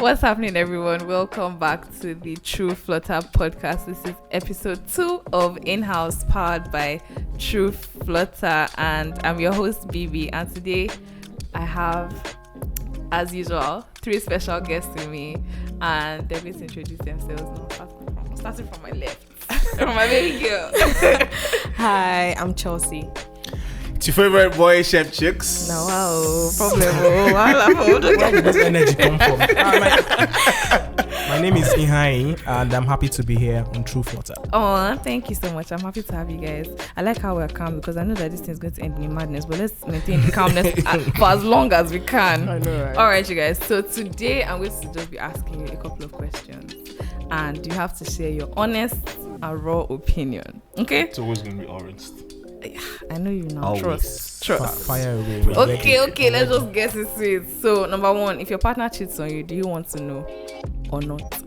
What's happening, everyone? Welcome back to the Trueflutter podcast. This is episode 2 of inHouse, powered by Trueflutter, and I'm your host, Bibi. And today I have, as usual, 3 special guests with me, and they're going to introduce themselves now. Starting from my left, from my baby girl. Hi, I'm Chelsea. It's your favorite boy, Chef Chicks. No, wow, problem. Where did this energy come from? My name is inHouse, and I'm happy to be here on Trueflutter. Oh, thank you so much. I'm happy to have you guys. I like how we're calm because I know that this thing is going to end in madness, but let's maintain the calmness for as long as we can. I know, right? All right, you guys. So today I'm going to just be asking you a couple of questions, and you have to share your honest and raw opinion. Okay? It's always going to be honest. I know you now. Always. Trust. Fire away. Okay. Let's just get into it. So, number 1, if your partner cheats on you, do you want to know or not?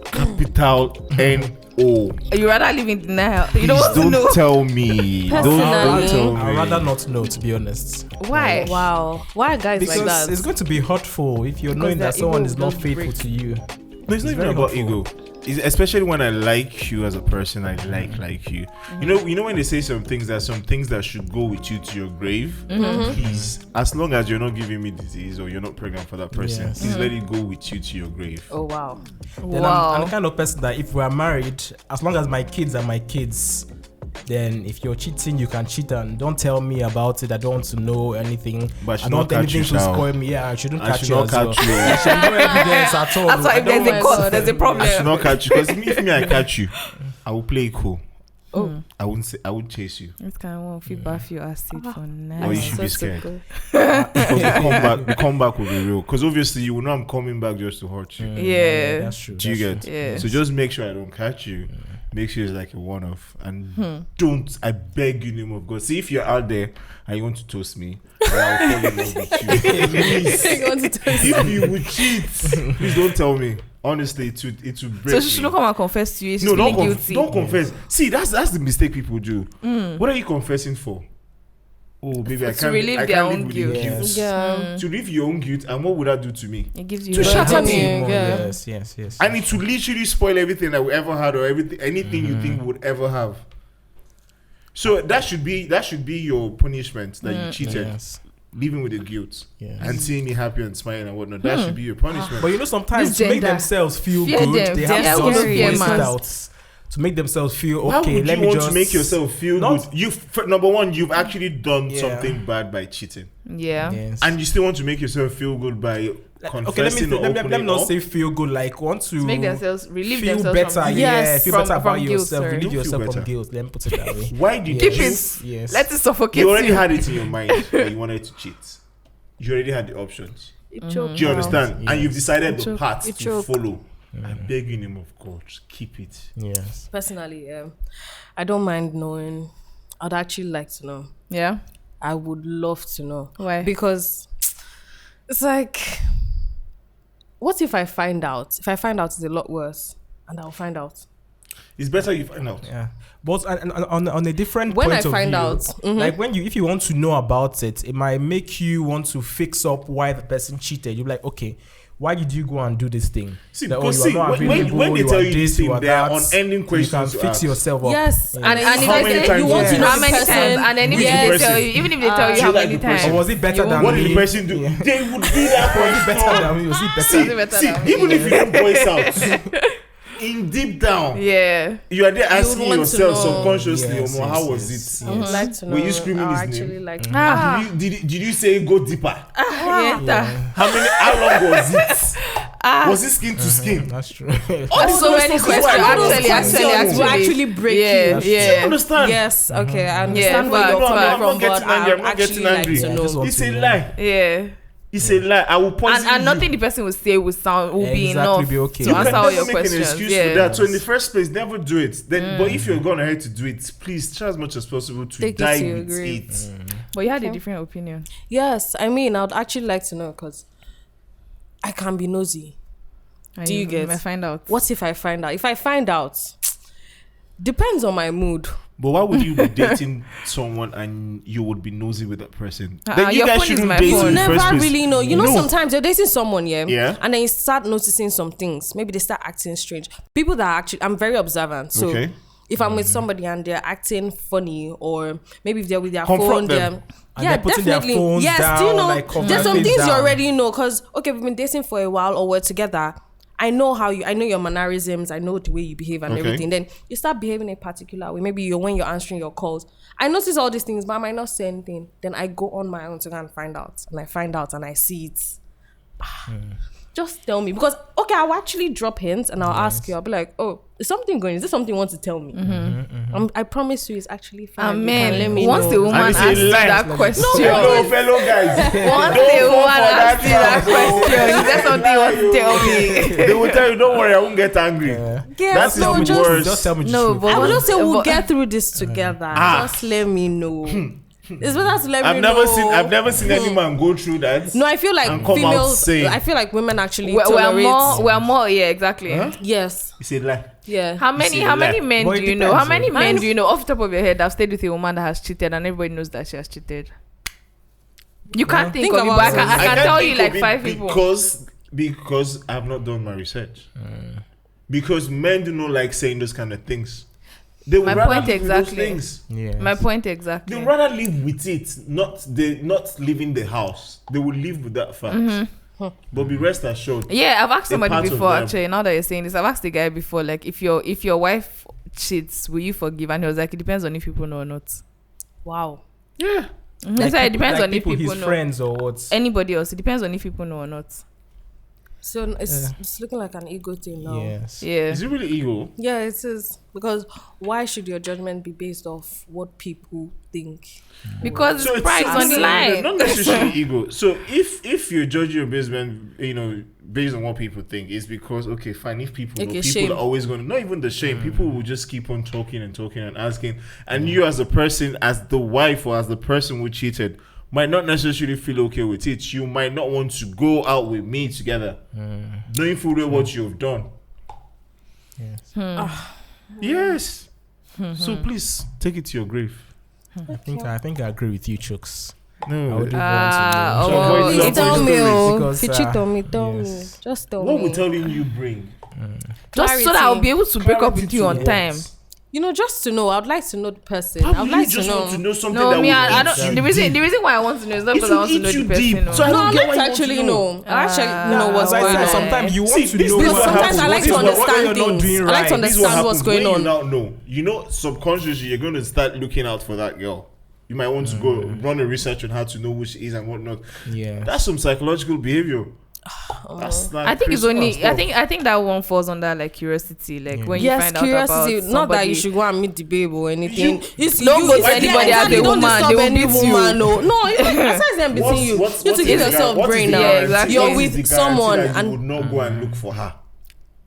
Capital N-O. You rather live in denial. You Please don't want to know. tell me. Don't tell me. I'd rather not know, to be honest. Why? Wow. Why are guys Because like that? it's going to be hurtful if you're knowing that someone is not faithful to you. No, it's not even about ego. Especially when I like you as a person, I like you. Mm-hmm. You know when they say some things, there are some things that should go with you to your grave. Mm-hmm. Please, as long as you're not giving me disease or you're not pregnant for that person, please let it go with you to your grave. Oh, wow. Then I'm the kind of person that if we're married, as long as my kids are my kids, then if you're cheating, you can cheat, and don't tell me about it. I don't want to know anything. But I don't want anything to spoil spoil me. Yeah, I shouldn't catch should you. not catch you. I should no evidence at all. That's why if there's a cause, there's a problem. I should not catch you because if I catch you, I will play it cool. Oh, I won't chase you. this kind of one feedback you acid for now. Or you should be scared. Because the comeback will be real. Because obviously you will know I'm coming back just to hurt you. Yeah. That's true. Do you get? Yeah. So just make sure I don't catch you. Make sure it's like a one-off, and don't. I beg you, name of God. See, if you're out there and you want to toast me, I'll fall in love with you. Please. If you would cheat, please don't tell me. Honestly, it would break. So she should not come and confess to you. She's No, feeling guilty. don't confess. See, that's the mistake people do. What are you confessing for? Oh, baby, I can't relieve I their can't own live with guilt. the guilt. Yeah. To relieve your own guilt, and what would that do to me? It gives you To shatter me. Yeah. Yes. And it will literally spoil everything that we ever had, or anything you think we would ever have. So that should be your punishment that you cheated, living with the guilt, and seeing me happy and smiling and whatnot. That should be your punishment. But sometimes This to make gender. themselves feel Fear good, them. they They're have to so just fear voice it man. out to make themselves feel Why okay. would Let you me want just to make yourself feel Not- good? Number one, you've actually done something bad by cheating, Yeah. Yes. and you still want to make yourself feel good by confessing or let me opening not up? say feel good. Like want to Make themselves relieve feel themselves better. from Yes, feel from- better from about guilt, yourself. sorry. Relieve Don't feel yourself from better. guilt. Let me put it that way. Why did Keep you? it. Yes. Let it suffocate You already you. had it in your mind that you wanted to cheat. You already had the options. Do you understand? And you've decided the path to follow. I beg you in the name of God, keep it. Yes. Personally, I don't mind knowing. I'd actually like to know. Yeah. I would love to know. Why? Because it's like, what if I find out? If I find out, it's a lot worse. And I'll find out. It's better you find out. Yeah. But on a different When point I of find view, out, like if you want to know about it, it might make you want to fix up why the person cheated. You're like, okay, why did you go and do this thing? See, That, because you are not when available, they you tell are you this thing, are there are that, unending questions you can to fix ask. yourself up. Yes. Yeah. And if How they many say times you was want it? to know how Which many person? times, and then Which even if they person? tell you, even if they tell you Do how you like many the person? times, Or was it better than What me? did the person do? Yeah. They would do that Was it better than me? Was it better? better See, than me. even if you don't voice out, in deep down, yeah. you are there asking want to yourself know. subconsciously, Yes, Omo, how yes, was yes. it? I would like to know. Were you screaming I his actually name? like to know. Did you say go deeper? Yeah. How long was it? Was it skin to skin? That's true. There's so many questions. Actually, break yeah, you. Do you yeah. understand? Yes, okay, I Yeah, understand where fact, you're fact. coming I'm not from, but getting angry, I I'm would not getting actually like angry. to Yeah, know. just want It's to a know. lie. Yeah. It's a lie. I will poison And you. nothing the person will say will be Exactly, enough be okay. to You answer can all never your make an questions. excuse Yeah. for that. So in the first place, never do it. Then, but if you're gone ahead to do it, please try as much as possible to Take it die to your with grave. it. But you had a different opinion. Yes, I mean, I'd actually like to know because I can be nosy. Do you get? I find out. What if I find out? If I find out, depends on my mood. But why would you be dating someone and you would be nosy with that person? Then you your guys phone is shouldn't my date phone. in the Never first place. really know. You know, sometimes you're dating someone, Yeah. and then you start noticing some things. Maybe they start acting strange. People that are actually, I'm very observant. So Okay. if I'm with somebody and they're acting funny, or maybe if they're with their Confront phone, them. And they're putting their phones yes, down, do you know? like, cover There's their some face things you down. already know, because okay, we've been dating for a while, or we're together. I know your mannerisms. I know the way you behave and Okay. everything. Then you start behaving a particular way. Maybe when you're answering your calls. I notice all these things, but I might not say anything. Then I go on my own to go and find out. And I find out and I see it. Just tell me. Because, okay, I'll actually drop hints and I'll ask you. I'll be like, oh, is something going? Is there something you want to tell me? I promise you it's actually fine. You can let me once know. the woman And it's a asks you lie. that question, Hello, fellow guys. once Don't the fall woman for that asks you that trap, question, is there something you want to tell me? They will tell you, don't worry, I won't get angry. Yes, That's no, the just- worst. Just tell me the No, truth. but I would not say we'll but- get through this together. Just let me know. It's better to let me I've know. never seen any man go through that. No, I feel like and come out females. saying. I feel like women actually we're tolerate. more, yeah, exactly. Huh? Yes. You say lie. Yeah. How many men But do it you know? How depends, many though. men do you know off the top of your head that have stayed with a woman that has cheated and everybody knows that she has cheated? You can't think Think of it, but about I can can't tell you think like of it 5 people. because I've not done my research. Because men do not like saying those kind of things. They would My rather point live with those exactly. things. Yes. My point They exactly. would rather live with it, not leaving the house. They will live with that fact. But be rest assured. Yeah, I've asked A somebody part of before them. actually. Now that you're saying this, I've asked the guy before, like if your wife cheats, will you forgive? And he was like, it depends on if people know or not. Wow. Yeah. He said it depends on if people his know. friends or what. Anybody else, it depends on if people know or not. So it's looking like an ego thing now. Yes. Yeah. Is it really ego? Yeah, it is. Because why should your judgment be based off what people think? Because So it's price it's on the line. not necessarily ego. So if you're judging your business, based on what people think, it's because okay, fine. If people know, Okay, people shame. are always going to not even the shame. People will just keep on talking and talking and asking. And you as a person, as the wife or as the person who cheated, might not necessarily feel okay with it. You might not want to go out with me together, knowing full well what you've done. Yes. Yes. So please take it to your grave. I think I agree with you, Chooks. I No. would even want to know. Some oh, boys- Please some tell boys me, stories, because, if you cheat on me, tell yes. me. Just tell What me. would telling you bring? just so that I'll be able to break up with you on time. Just to know. I'd like to know the person. How I'd would like you just to know. want to know something No, that me, will I eat don't. you The reason deep? why I want to know is not It because I will want to eat know you the person. deep. no. So I No, don't I'd get like why to you actually want to know. I actually know what's As I going said, on. sometimes you want See, to this know is what what happens. Sometimes I like This to is what understand you're not things. doing I like to right. This is what understand what's happens going when on. you now know. Subconsciously, you're going to start looking out for that girl. You might want to go run a research on how to know who she is and whatnot. Yeah. That's some psychological behavior. That's like I think it's principle only. and stuff. I think that one falls under like curiosity, like when you Yes, find curiosity. out about Not that somebody. you should go and meet the babe or anything. Don't go to anybody as a don't woman, disturb they will any beat you. woman. No, aside them beating you. You to give yourself brain now. Yeah, exactly. You're What with you someone would and not go and look for her.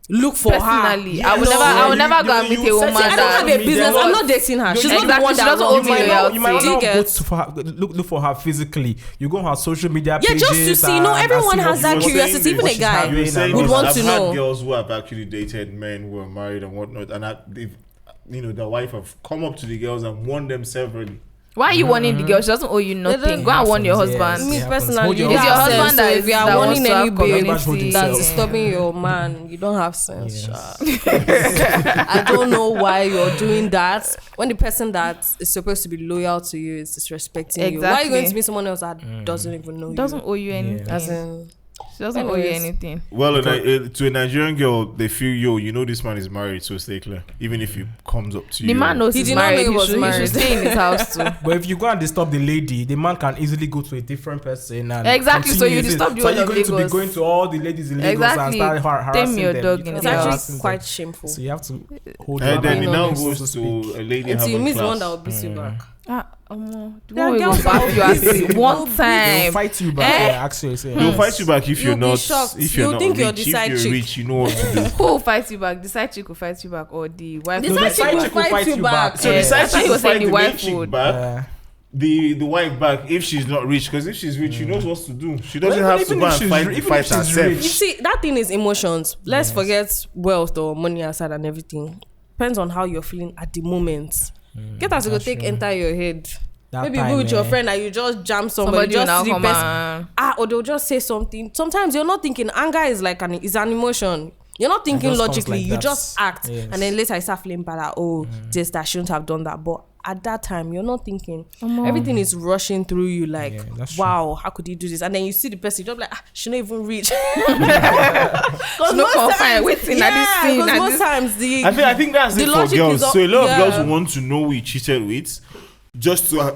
look for her. Personally, I would No, never go and meet a woman I don't have that. a business. I'm not dating her. She's not the Exactly, one she that doesn't owe wants me me. loyalty. You might Do you not go get? for her, look for her physically. You go on her social media Yeah, pages. just to see. and everyone see has what that she was curiosity. saying, Even what a she's guy having You're and saying would this, want I've to had know. girls who have actually dated men who are married and whatnot, and their wife have come up to the girls and warned them severally. Why are you warning the girl? She doesn't owe you nothing. Go and warn your husband. Me It happens. personally, Hold you your don't It's your have husband sense. that So is if you are that warning wants to any have babe community. that's Yeah. disturbing your man, you don't have sense. Yes. sha. I don't know why you're doing that when the person that is supposed to be loyal to you is disrespecting you. Why are you going Exactly. to meet someone else that doesn't even know Doesn't you? owe you anything. As in, She doesn't owe you Anyways. anything. Well, to a Nigerian girl, they feel, this man is married, so stay clear. Even if he comes up to The you. man knows He he's did not know married. he was He should married. stay in his house too. But if you go and disturb the lady, the man can easily go to a different person and Exactly, so continue you his- disturb the So whole you're of going to be Lagos. going to all the ladies in Lagos Exactly. and start harassing Tame your them. dog You in can't it's the be house. harassing actually them. quite shameful. So you have to hold And then Right. he now Honest, goes so to to a lady Until you having meet the one class. that will beat you back. The There are one we girls go that back will you as beat you. one They'll beat They'll time. fight you back. Eh? Yeah, actually, say. They'll fight you back if You'll you're be not. shocked. If you're You'll not think you're rich, the if side you're chick. rich, you know what to do. Who will fight you back? The side chick will fight you back, or the wife? The will side fight chick you will back? fight you back. So Yeah. the side I thought chick he will was saying fight the the wife main chick would. back. The wife back if she's not rich, because if she's rich, she knows what to do. She doesn't have to even go if and she's fight ri- the even fight if she's herself. You rich. see, that thing is emotions. Let's forget wealth or money aside and everything. Depends on how you're feeling at the moment. Get us to go That's take true. enter your head. That Maybe time, you with your eh, friend and you just jam somebody, Somebody will just now see the come person. and Or they'll just say something. Sometimes you're not thinking. Anger is like an emotion. You're not thinking just comes logically. like You that. just act, Yes. and then later I start feeling bad. That this that I shouldn't have done that. But at that time, you're not thinking. Everything is rushing through you. Like, Yeah, that's true. wow, how could you do this? And then you see the person, you're just like, she not even reach. no most confine times- waiting yeah, at this scene. because at most this- times the I think that's The it for logic girls. is So a lot of yeah. girls want to know who he cheated with, just to make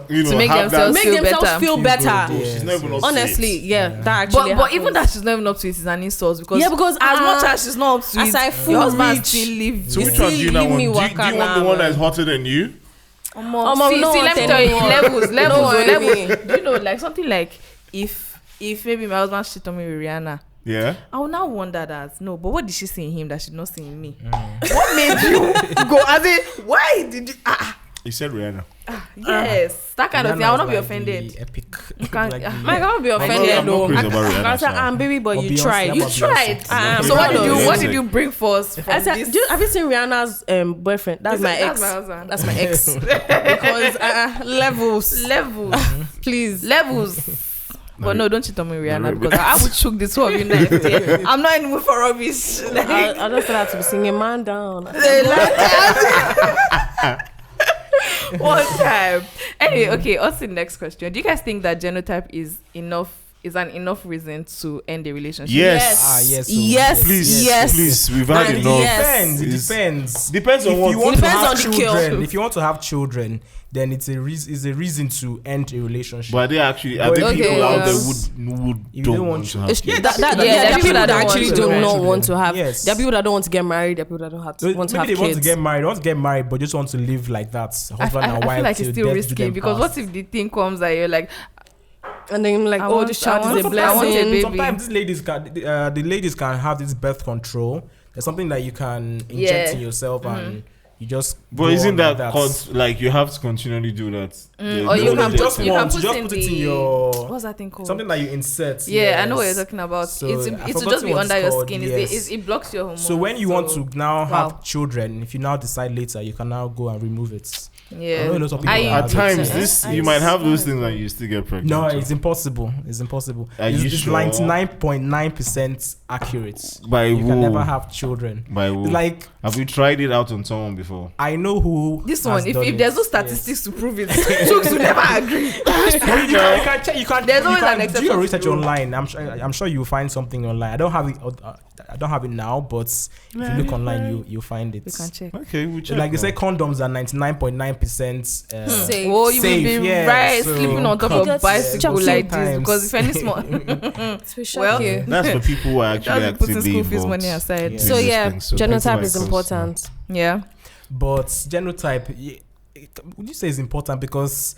have that. themselves make feel themselves better. feel better. Oh, she's not even up to Honestly, it. yeah, that actually. But even happens. that she's not even up to it is an insult because Yeah, because, as much as she's not up to as it, I your full husband reach. still live. So You which one do see, you now leave want? me Do you waka want the now, one man. that's hotter than you? See, no let me one tell you, tell levels, worry. levels. Do you know, like something like if maybe my husband cheated on me with Rihanna, Yeah. I will now wonder that no, but what did she see in him that she did not see in me? What made you go? As in, why did you? You said Rihanna. Yes, that kind of thing. I will not be offended. Epic. You can't. My God, be I'm offended. not No, crazy about I Rihanna. said, so. baby boy, Or you Beyonce, tried. how You about tried. Beyonce? So what did Beyonce. you bring for us from I said, this? have you seen Rihanna's boyfriend? That's my That's ex. my husband. That's my ex. Because levels. please. But no, don't cheat on me, Rihanna, No, because I would choke this whole of you now. I'm not in the mood for rubbish. I just start to be singing man down. One time. Anyway, okay, on to the next question. Do you guys think that genotype is an enough reason to end a relationship? Yes. Yes. Yes. Please. We've had And enough. yes. It It's- depends. Depends on If what. you want to Depends have on the children, girl. if you want to have children, then it's a reason to end a relationship. But are there Okay, people out there yes. who You don't don't want want to have It's- kids? that- Yeah, there there are people that don't actually want do to not have want to have. Yes. There are people that don't want to get married. There are people that don't have to want to have Maybe they want to kids. get married. They want to get married, but just want to live like that, husband and I wife. feel like till it's still death do risky them because pass. what if the thing comes that you're like, And then you're like, I oh, want- this child I is a want- I want a blessing. baby. Sometimes the ladies can have this birth control. There's something that you can inject Yeah. in yourself and you just. But go isn't on that with like you have to continually do that? or No, you no, can no, put no. you can once, put just in put it in the your what's that thing called? something that you insert. Yeah, I know what you're yes. talking about. So, it's I to forgot just be what under it's your called, skin. yes. It blocks your hormones. So when you want to now Wow. have children, if you now decide later, you can now go and remove it. yeah. I know a lot of people I- that At have times, it. this I you might have those see. things and you still get pregnant. No, so. it's impossible. It's impossible. Are It's, you it's sure? 99.9% accurate. By You who? can never have children. By who? Like Have you tried it out on someone before? I know who. This has one, if done there's no it. statistics to prove it, jokes will never agree. Yes. you can check. You can. There's you always can an do exception your to research the rule. online. I'm sure you'll find something online. I don't have it. I don't have it now, but if you look online, you'll find it. You can check. Okay, we check. Like they now. say, condoms are 99.9%. Safe. Oh, you Safe, will be yeah, right so sleeping on top come- of bicycle Yeah, like this sometimes. because if any small Well, Well, That's for people who are actually just be putting actively school fees involved. money aside. Yeah. so These yeah, things, so people genotype like is us, important. Yeah. But genotype, would you say is important because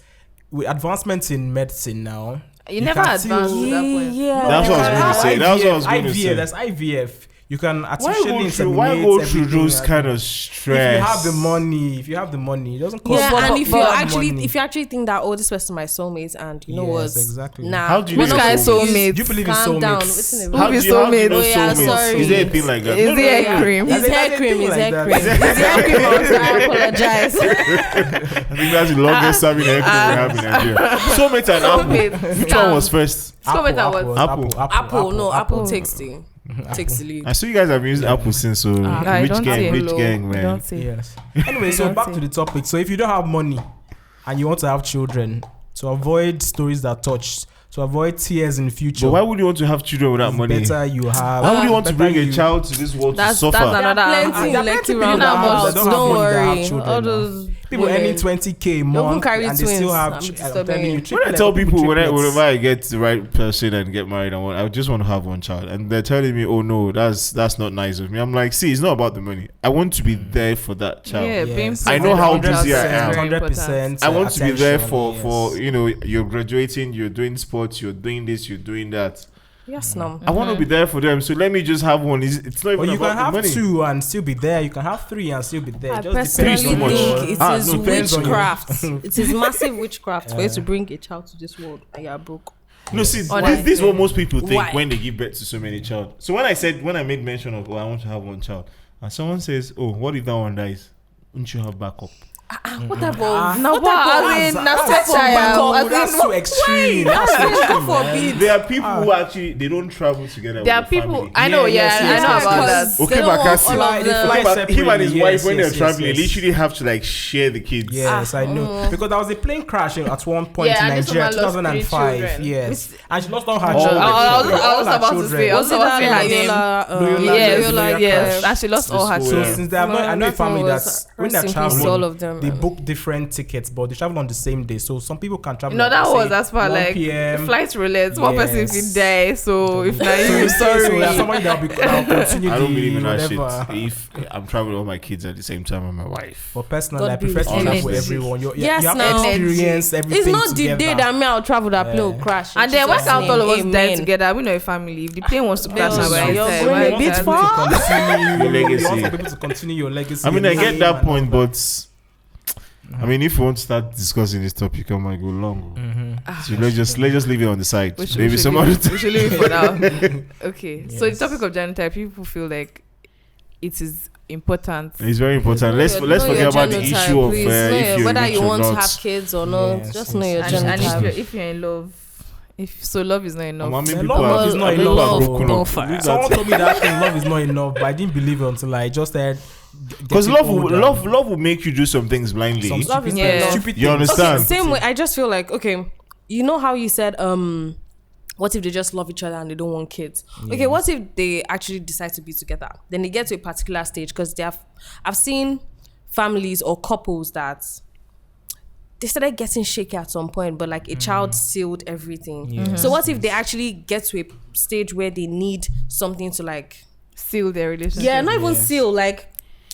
with advancements in medicine now, You never can advance still- to that point. Yeah. That's what I was going to say. That's what I was going to IVF, say. that's IVF. You can Why artificially go through? inseminate Why go through everything those and- kind of If stress? you have the money, it doesn't cost. Yeah, But- and but- if you but actually money. if you actually think that this person my soulmate and you know Yes, what, exactly. nah, How do you Which know kind of soulmates? soulmate? Do you believe in calm down. soulmates? Listen, Who How be do you know soulmate? Oh, yeah, soulmates? sorry. Is there a thing like that? Is No, no, there no. a cream? His There's hair a cream, thing his like hair that. cream. His hair cream, I apologize. I think that's the longest serving hair cream we have in Nigeria. Soulmate and apple. Soulmate. Which one was first? Soulmate and what? Apple takes the lead. I saw you guys have been using apple since, so I rich don't gang, say. rich gang, man. Don't say. Yes. Anyway, so Don't back say. to the topic. So if you don't have money and you want to have children, to avoid stories that touch, to avoid tears in the future, But why would you want to have children without it's money? better you have. Why would you want to better bring a you- child to this world to That's suffer? another. Plenty in there are Lekki plenty roundabouts. people that Don't don't have money that have worry. children All now. those People women. earning 20K a month carry and they still twins. have. I'm I'm disturbing telling you, you. When I tell people triplets. whenever I get the right person and get married, I just want to have one child, and they're telling me, "Oh no, that's not nice of me." I'm like, "See, it's not about the money. I want to be there for that child. Yeah, Yes. being I know how busy I am. 100%. I want to be there attention, for yes. you're graduating, you're doing sports, you're doing this, you're doing that. Yes, no. I want to be there for them. So let me just have one. It's not even But you about can have the money. 2 and still be there. You can have 3 and still be there. I It just personally Three is too much. think it is No, depends on you. witchcraft. It is massive witchcraft for you to bring a child to this world and you are broke. No, see, Honestly. this is what most people think Why? when they give birth to so many child. So when I made mention of, I want to have one child, and someone says, "Oh, what if that one dies? Wouldn't you have backup?" What type of No, what but type of as in, what type of child, That's so extreme. That's so extreme, man. There are people who actually they don't travel together. there are with the people. family. I know. Yes, Yeah, yes, I know yes, about yes. that. Okay, They don't but I want can all see- of them. him and his Yes, wife when yes, they're traveling, yes. they literally have to like share the kids. Yes, I know. Because there was a plane crash at one point Yeah, in and this Nigeria, woman lost 3 2005. children. Yes, and she lost all her Oh, children. I was All her about to children. say. I was Was it about to say that her name. Loyola Yes, yes. crash. And she lost all her This So Yeah. kids. since they have I know a That one family was that's when they're rest in peace to traveling, all of them, they man. book different tickets, but they travel on the same day. So some people can travel. No, that say, was as far 1 like PM. flight roulette. One person Yes. could die. So if not So you, in case, so sorry. there's somebody that'll continue. I don't the believe in that whatever. shit. If I'm traveling with all my kids at the same time with my wife. But personally, God I prefer be to with travel you. with everyone. You Yes, have now. experience everything It's not the together. day that me I'll travel that plane will crash. And then why Jesus' can't all of us name. die Amen. together? We know a family. If the plane wants to crash, Well, now we're you're inside. going Why a bit can't- far. Your legacy. You want some people to continue your legacy. I mean, I your get name that and point, all but I mean, if you want to start discussing this topic, I might go long. So let's just leave it on the side. We should- Maybe we should some leave other it- time. We should leave it for now. Okay. So the Yes. topic of genotype, people feel like it is important. It's very important. Let's Know forget your about the genotype, issue of please. Know if your- you're whether rich you or want to not. have kids or not. Yes, Just yes. know your And if genotype. you're in love, so love is not enough. I mean, Yeah, people love are is not people enough. are broken Go up. for it. Someone told me that love is not enough, but I didn't believe it until I just said. Because love will make you do some things blindly. Some Love is stupid, not enough. stupid You things. understand? Same way, I just feel like, okay, you know how you said, what if they just love each other and they don't want kids? Okay, what if they actually decide to be together? Then they get to a particular stage because I've seen families or couples that they started getting shaky at some point, but like a child sealed everything. Yes, So what if they actually get to a stage where they need something to like, Seal their relationship. yeah, not even Yes. seal, like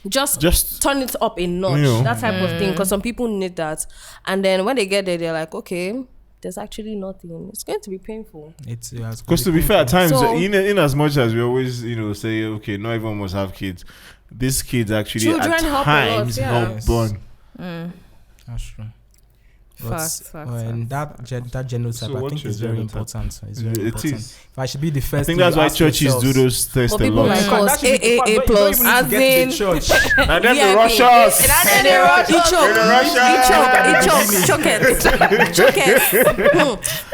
just turn it up a notch, You know. that type of thing. Because some people need that, and then when they get there, they're like, okay, there's actually nothing. It's going to be painful. Because to be fair, at times, So- in as much as we always, say, okay, not everyone must have kids. These kids actually Children at help a lot, times yeah. help Yes. born. That's true. Facts. And that genotype, So I what's think your is very genotype? important. It's very It important. is. If I should be the I first, think to that's why ask churches yourselves- do those tests But a people lot. like That us, should be- AAA you don't plus, even need to get to as the church. And then the VIP. Russians. And they rush He us. choke,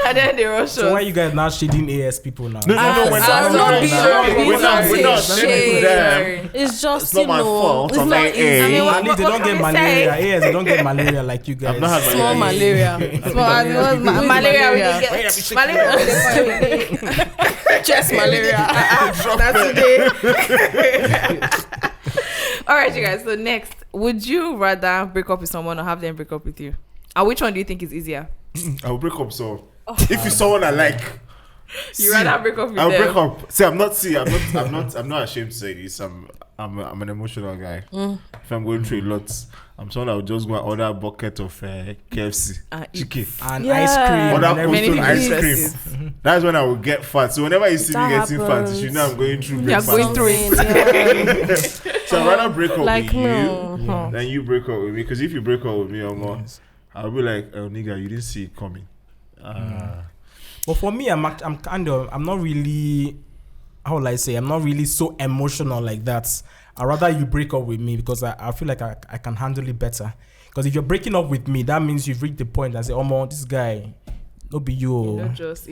And then they rush So why us. you guys now shading AS people now? No, I'm we're sorry, not. not being We're not shade. them. It's just, It's not my fault. it's I'm not like, easy. hey. I mean, At least they what don't can get we malaria. say? Yes, they don't get malaria like you guys. I've not had Small malaria. Malaria. We didn't get malaria. Just malaria. That's today. All right, you guys. So next, would you rather break up with someone or have them break up with you? And which one do you think is easier? I'll break up so. If it's someone I like, You rather break up with I'll them? break up. See, I'm not ashamed to say this. I'm an emotional guy. If I'm going through a lot, I'm someone that will just go and order a bucket of KFC chicken. And Yeah. ice cream. Order and Cold Many Stone people ice interested. cream. That's when I will get fat. So whenever you see me That getting fat, you should know I'm going through You're breakfast. going through it. So I'd rather break up Like with no. you than you break up with me. Because if you break up with me, Yes. I'll be like, oh nigga, you didn't see it coming. But for me, I'm not really, how will I say, I'm not really so emotional like that. I'd rather you break up with me because I feel like I can handle it better. Because if you're breaking up with me, that means you've reached the point and say, oh man, this guy, no be you.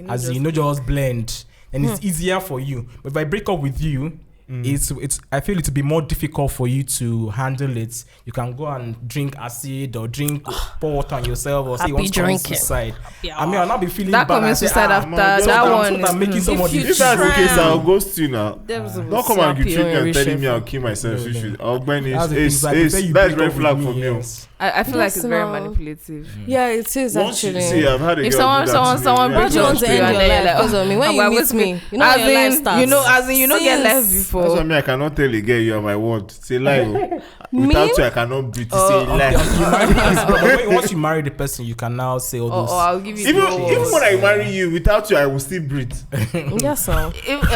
As you know, just blend. And it's easier for you. But if I break up with you, it's I feel it will be more difficult for you to handle it. You can go and drink acid or drink pour water on yourself or say you want to commit drinking. suicide. I mean, I'll not be feeling That bad. commit and say, suicide after man, that I'm one. I'm making Is, somebody. If that's the case, I'll ghost you now. Don't come and guilt me and telling me I'll kill myself. No. I'll burn it. That's the thing, so I prefer you That's break red up flag with for me, me. yes. I feel like Yes, it's very no. manipulative. Yeah, it is Once you actually. see, I've had a If girl do that someone to me, breaks you up want with to you end and your then life you're like, because of me. When I'm you going meet to me, you know how as your life in, starts. you know get life Since- That's before. why me, I cannot tell a girl you are my word. Say lie. Me? Without you, I cannot breathe. Oh, Say lie. Once you marry the person, you can now say all those. Or I'll give you Even the when I marry you, without you, I will still breathe. Yes, sir.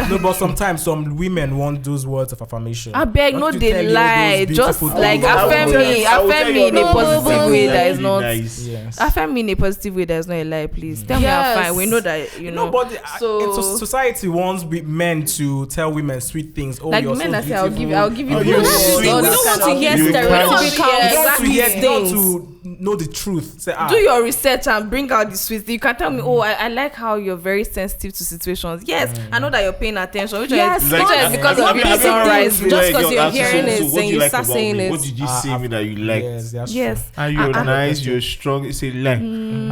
No, but sometimes some women want those words of affirmation. I beg, Not no, to they tell you all lie. those Just beautiful like things. affirm me in a positive way that is not. Yes. Affirm me in a positive way that is not a lie, please. Tell me I'm Yes. fine. We know that, you know. No, but so society wants men to tell women sweet things things. Oh, Like you're men so that say, I'll give you. Oh, you're good. sweet. We don't want to hear You stereotypical can't- things. You want to know the truth. Say, Do your research and bring out the sweet. You can tell me, I like how you're very sensitive to situations. Yes, I know that you're paying attention. Which Yes, is Like, because have of you the ever sunrise. been Just like, 'cause you're ask you, hearing so it, what then do you like start about saying me? it. What did you say me that you liked? Yes, that's Yes. Are you nice? You're strong. It's a lie. I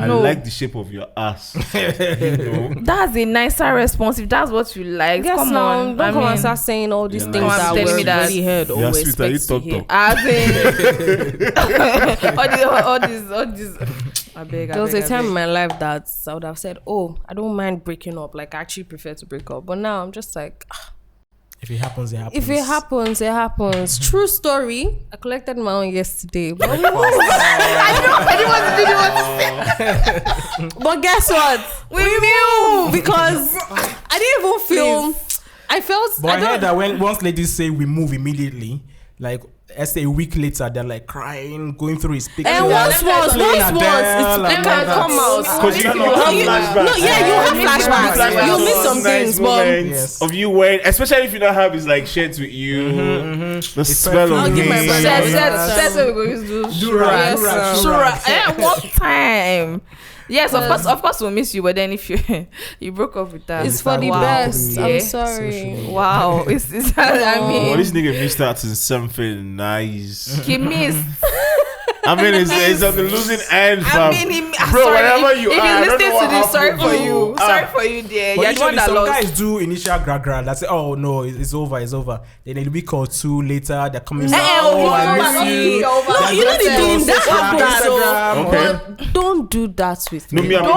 no. like the shape of your ass. You know? That's a nicer response. If that's what you like, Yes, come now, on. don't come and start saying all these Yeah, things nice. that Telling we're me that. already heard or Yeah, we sweet, are you expect to hear. talk? As in, all these. I beg. There was a time in my life that I would have said, "Oh, I don't mind breaking up. Like, I actually prefer to break up." But now I'm just like, if it happens, it happens. if it happens, it happens. True story. I collected my own yesterday, but, but guess what? We moved because I didn't even feel. I felt. But I don't- heard that once ladies say we move immediately, like let's say a week later, they're like crying, going through his pictures. And once, it Adele can and come out. Because you have No, flashbacks. yeah, you have flashbacks. Flashbacks You of miss some nice things, but moments Yes. of you wearing, especially if you don't have his like shirts with you, the smell I'll of give my him. brother That's what we're going to do. Dura. One time. Yes, of course we'll miss you, but then if you broke up with that, it's for the wow. best. Yeah. I'm sorry. Wow, it's I mean, Well, this nigga missed out on something nice. he missed. I mean, it's on the losing end, fam. I'm Bro, sorry, wherever you if are, I you don't listen know to what this, sorry happened. for you. Ah. Sorry for you, dear. But You're the one usually that some lost. guys do initial gra that say, oh no, it's over. Then a week or two later, they're coming back. Oh, I miss you. No, you know the thing that happens. So, Okay. but don't do that with No, me. me, I'm a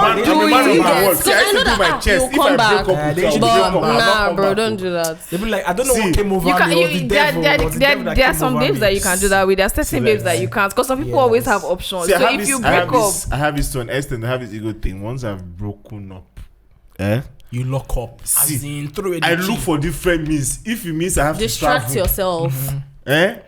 man of my word. See, I Because I used know to do my that chest. you'll If I come break back. up with they you, should I'll be break come up. I'll back. not Nah, come bro, back. don't do that. They'll be like, I don't know See, what came over You me. can, It was the devil. It was the devil that there are came some over babes me. that you can do that with. There are certain babes that you can't, because some people always have options. See, So if you break up, I have this to an extent. I have this ego thing. Once I've broken up, You lock up. See, As in, throw it. I look for different means. If it means I have Distract to travel, yourself.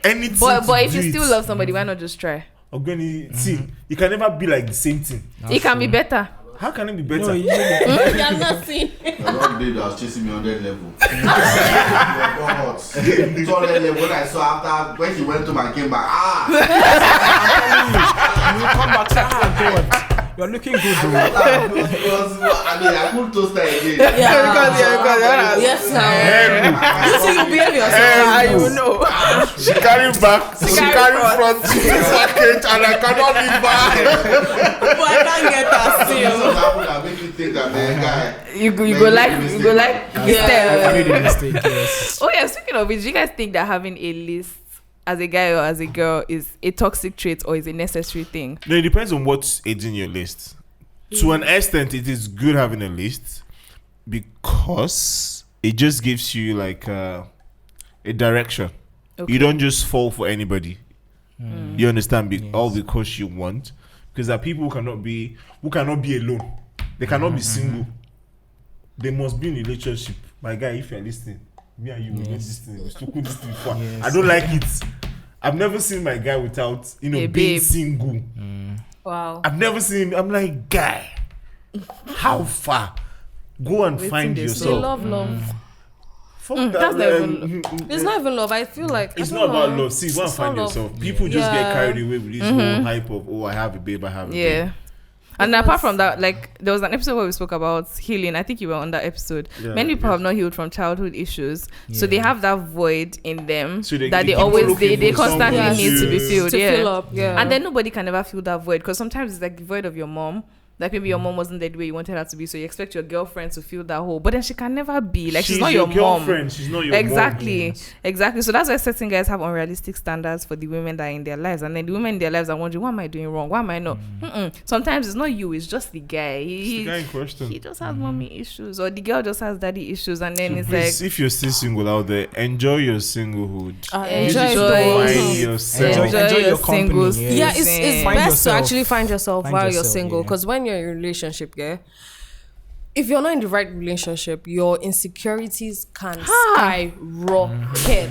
anything. but if to you do still it. love somebody, why not just try? Ogweni, see, it can never be like the same thing. It can be better. How can it be No, better? You have not seen. One day that was chasing me on that level. You were hot. 200 level when I saw after when he went to my came back. You come back say, God, you're looking good, bro. I couldn't toast her again. Yes, sir. You see, you behave yourself. You know. She carry back, she carry front, package, and I cannot leave back. But I can't get that still. That make you think that the guy. You go like Yeah. I made a mistake, yes. Oh yeah, speaking of which, do you guys think that having a list as a guy or as a girl is a toxic trait or is a necessary thing? No, it depends on what's in your list. To an extent, it is good having a list because it just gives you like a direction. Okay. You don't just fall for anybody. You understand? All because you want. Because there are people who cannot be alone. They cannot be single. They must be in a relationship. My guy, if you're listening, me and you will get this thing. We still could this thing before. Yes. I don't like it. I've never seen my guy without A being babe. single. Wow. I've never seen him. I'm like, guy, how far? Go and find they They yourself. love. Fuck that. that's not even It's not even love. I feel like It's I not don't about know. love. See, go and It's find not love. yourself. People just Yeah. get carried away with this whole hype of, oh, I have a babe, I have a babe. Yeah. And apart from that, like there was an episode where we spoke about healing. I think you were on that episode. Yeah, Many people yes. have not healed from childhood issues, so they have that void in them So they that keep they always looking they for constantly someone need to be to- filled. To Yeah. fill up. Yeah. And then nobody can ever fill that void because sometimes it's like the void of your mom. Like maybe your mom wasn't there the way you wanted her to be, so you expect your girlfriend to fill that hole, but then she can never be. Like she's not your mom. girlfriend. She's not your Exactly, mom. exactly. So that's why certain guys have unrealistic standards for the women that are in their lives, and then the women in their lives are wondering, what am I doing wrong? Why am I not? Sometimes it's not you, it's just the guy. It's the guy in question. He just has mommy issues, or the girl just has daddy issues, and then So it's please, like if you're still single out there, enjoy your singlehood. enjoy Find yourself. Enjoy your company, single yes. Yeah, it's season. Find best yourself. to actually find yourself Find while you're yourself, single. yeah. Because when you're in a relationship, yeah, if you're not in the right relationship, your insecurities can skyrocket.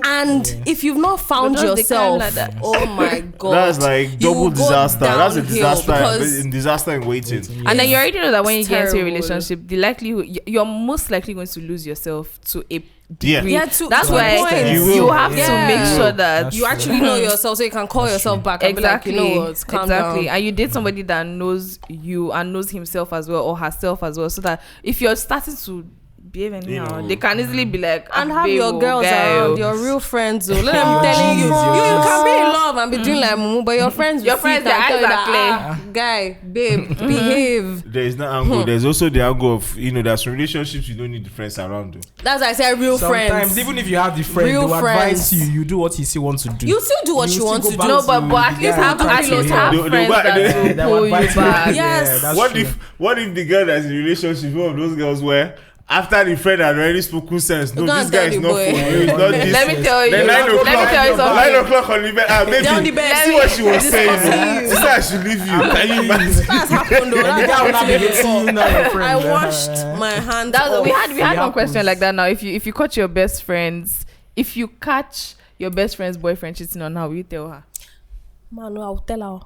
And if you've not found But does the kind yourself, like that? oh my god, That's like you double will go disaster. That's a downhill disaster. because Disaster in waiting. And then you already know that when you get into a terrible. relationship, the likelihood you're most likely going to lose yourself to a degree. Yeah, to- That's to why a point. you have to Yeah. make sure that That's You actually know yourself, so you can call yourself back and exactly, be like, you know what, calm exactly, down. and you date somebody that knows you and knows himself as well or herself as well, so that if you're starting to behave anyhow, know. they can easily be like, And "Ah, have babe, your oh, girls guy, around, oh." your real friends. Let them telling you, you can be in love and be doing like mumu, but your friends, Your will friends, sit and their tell you eyes that, are guy, babe, behave. There is no angle. There's also the angle of there's some relationships you don't need the friends around. Though. That's why I said real Sometimes, friends. even if you have the friend, Real they will friends. advise you do what you still want to do. You still do what you still want go to back do. No, but at least have They- friends they- that That will will pull you advise back. Yes. that's What true. if the girl that's in a relationship, one of those girls where after the friend had already spoken sense, no, Go this and guy tell is the not boy. for you. It's not this. Let me tell you. Then 9 o'clock. Let me tell you something. 9 o'clock on the bed. They're on the Baby, bed. see what she was saying. you. She said I should leave you. Can you imagine? That's happened though. And the guy will not be That's hating you now, your friend. I washed my hands That off. we had one happens. question like that now. If you catch your best friends, if you catch your best friend's boyfriend cheating on her, will you tell her? Man, no, I'll tell her.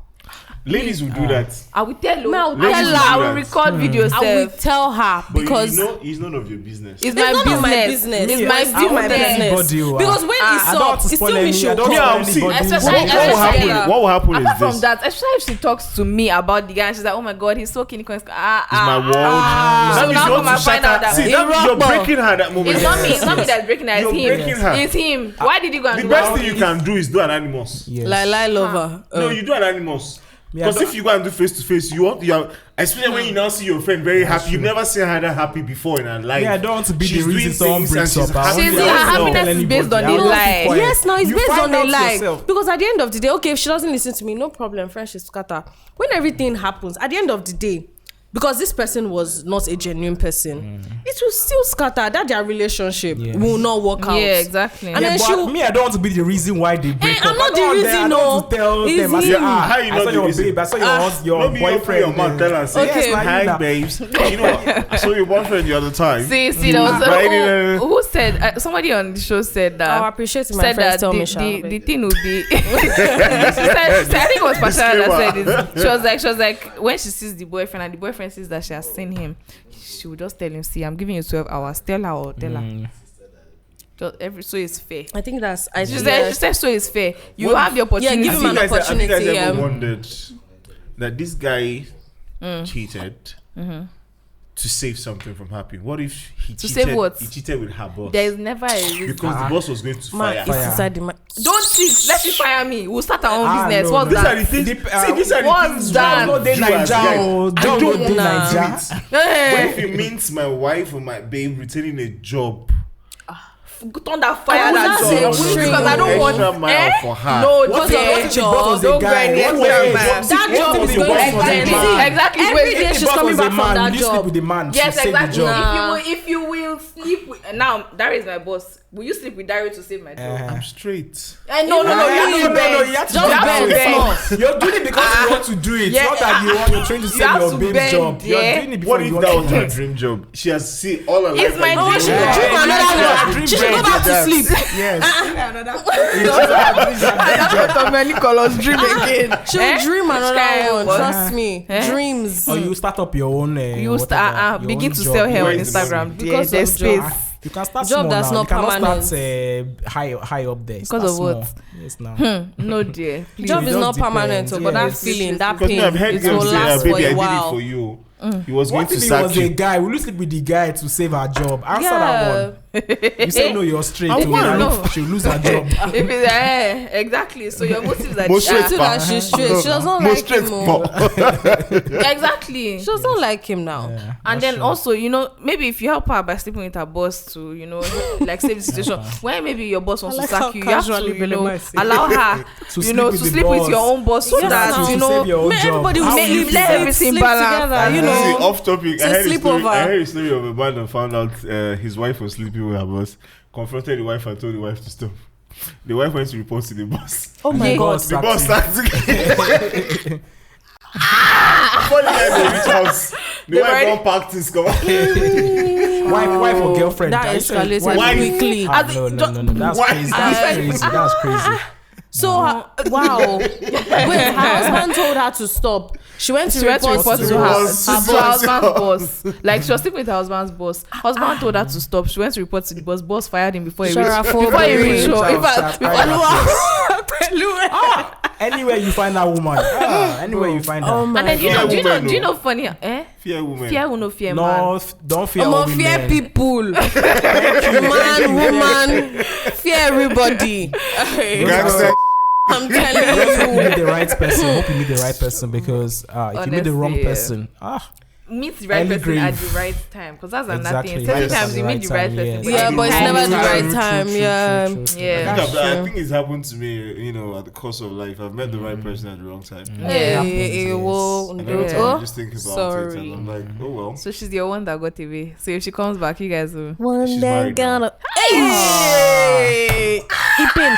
Ladies will do that. I will tell her. No, I will I tell will her. I will record video I will self. tell her But because it's none of your business. It's it's none my of my business. business. It's Yeah, my it's still my business. business. Anybody, Because when I it's don't want up, to it's spoil still me any- I show. don't Yeah, want I'll see. anybody. Especially- What will happen Apart is from this. that, especially if she talks to me about the guy and she's like, "Oh my god, he's so keen." It's my world. So That means now you want come and to find shatter- out that See, that means you're breaking her that moment. it's not me. It's not me that's breaking her. It's You're him. breaking her. It's him. Why did you go and The do best that? thing you can do is do an animus. Yes. Lie lover. No, you do an animus. Yeah, Because but- if you go and do face to face, you are, especially when you now see your friend very happy. You've never seen her that happy before in her life. Yeah, I don't want to be She's the reason doing someone things breaks and up. she's I want happy. She's to her tell happiness is anybody. based on I a want to lie. keep quiet. Yes, now it's You based find on a out lie. yourself. Because at the end of the day, okay, if she doesn't listen to me, no problem, friendship scatter. When everything happens, at the end of the day, because this person was not a genuine person, it will still scatter. That their relationship Yes. will not work out. Yeah, exactly. And Yeah, then but she will- me, I don't want to be the reason why they break I'm up. not I the don't want reason, I don't want to tell It's them. I say, him. How you I not saw the your reason? babe. I saw your Maybe you open boyfriend. your mouth, tell her, say, Okay. yes, hi, babes. You know what? I saw your boyfriend the other time. See, there was Right in, who said somebody on the show said that. I appreciate my said friends that tell me, the thing would be. she said, I think it was Pasha that said it. She was like, when she sees the boyfriend and the boyfriend sees that she has seen him, she would just tell him, "See, I'm giving you 12 hours. Tell her or tell her." So it's fair. I think that's. She said so it's fair. You have the opportunity. give him an Have you guys opportunity, ever yeah. wondered that this guy cheated to save something from happening? What if he To cheated? save what? He cheated with her boss There is never a reason. because the boss was going to Man, fire. it's inside the mind. Don't cheat. Let me fire me. We'll start our own business. no, What's no. These are that? the things. Deep, See, these are the what's things. that? we No, they do as Naija, guys. oh, I don't don't know they want to Naija. do it. What Hey, if it means my wife or my babe retaining a job? thunder fire I that would not job. say Because I don't want extra mile for her. No, What just if- a what if the job. boss was a Don't go guy? any What extra if- mile. That What job if is the going boss to was a end. man? Exactly. Every Wait, day if- she's Boss coming was a back from man, that you sleep job. with the man. Yes, to save the exactly. job. If you will sleep with now, that is my boss. Will you sleep with Dario to save my job? I'm straight. No, No, you have to bend. you have to Just bend. bend bend. You're doing it because you want to do it, Yeah. not that you're trying to You save have your to babe's bend, job. You're yeah. doing it before What you if want that to was do her it. dream job? She has seen all her life. It's my like dream this. job. She should dream another Yeah, one. dream She should go job. back to sleep. Yes. Many colors dream again. She'll dream another Sky one. what? Trust me. Eh? Dreams. Or you start up your own. You whatever, start your begin own to job. sell hair on Where is the Instagram. money? Because There's of job. space. You can start Job small that's now. not You cannot permanent. start high up there. Because Start of small. what? Yes, now. No dear. Please. Job It is just not permanent, depends, but that yes. feeling, that Because pain, me, I've heard it will girls say, last baby, for I a did it while. for you. He was going What to if it sack was a you. guy? Will you sleep with the guy to save her job? Answer that one. You say no, you're straight. I to wanna her. know. She'll lose her job. If it's exactly. So your motives are Most straight, She that she's straight. She doesn't like straight, him. Oh. exactly. She doesn't like him now. Yeah, And that's then true. also, maybe if you help her by sleeping with her boss to, like save the situation. When maybe your boss wants I to like how sack you, you have to, casually Belema said. allow her, To to sleep with the sleep with your boss. own boss so Yes, that, now. To save your own job. Everybody will How Make- will you sleep, let feel? everything sleep balance. together, you See, know. off topic. It's a sleepover. I heard a story of a man that found out his wife was sleeping with her boss. Confronted the wife and told the wife to stop. The wife went to report to the boss. Oh my Yeah. God. The boss started to before the guy go reach house. The wife already- don't pack things come. Wife or girlfriend? That Are you sure? escalated Why- quickly. Ah, no, that's Why- crazy. That's crazy. That's crazy. So wow. Wait, her husband told her to stop. She went to report to her boss. husband's boss. Like she was sleeping with her husband's boss. Husband told her to stop. She went to report to the boss. Boss fired him before he reached show. In fact, Anywhere you find that woman, anywhere you find her. Oh my and then do you know funny? Fear woman. Fear will no fear man. No, don't fear I'm all a fear women. people. Man, woman, fear everybody. Gangster. I'm Hope telling you you. meet the right person. Hope you meet the right person because if you meet the wrong Honestly, person, Meet the right Early person at grave. the right time, because that's another Exactly. thing. Certain Yes. times you meet the right person. Yeah, but it's never the right True, time. true, Yeah. true, true. Yeah. I think it's happened to me, at the course of life. I've met the right person at the wrong time. Yeah, happens, it yes. will. And every time I just think about it, Sorry. and I'm like, oh well. So she's the one that got away. So if she comes back, you guys will. One She's day married now. gonna. Hey, Ipin.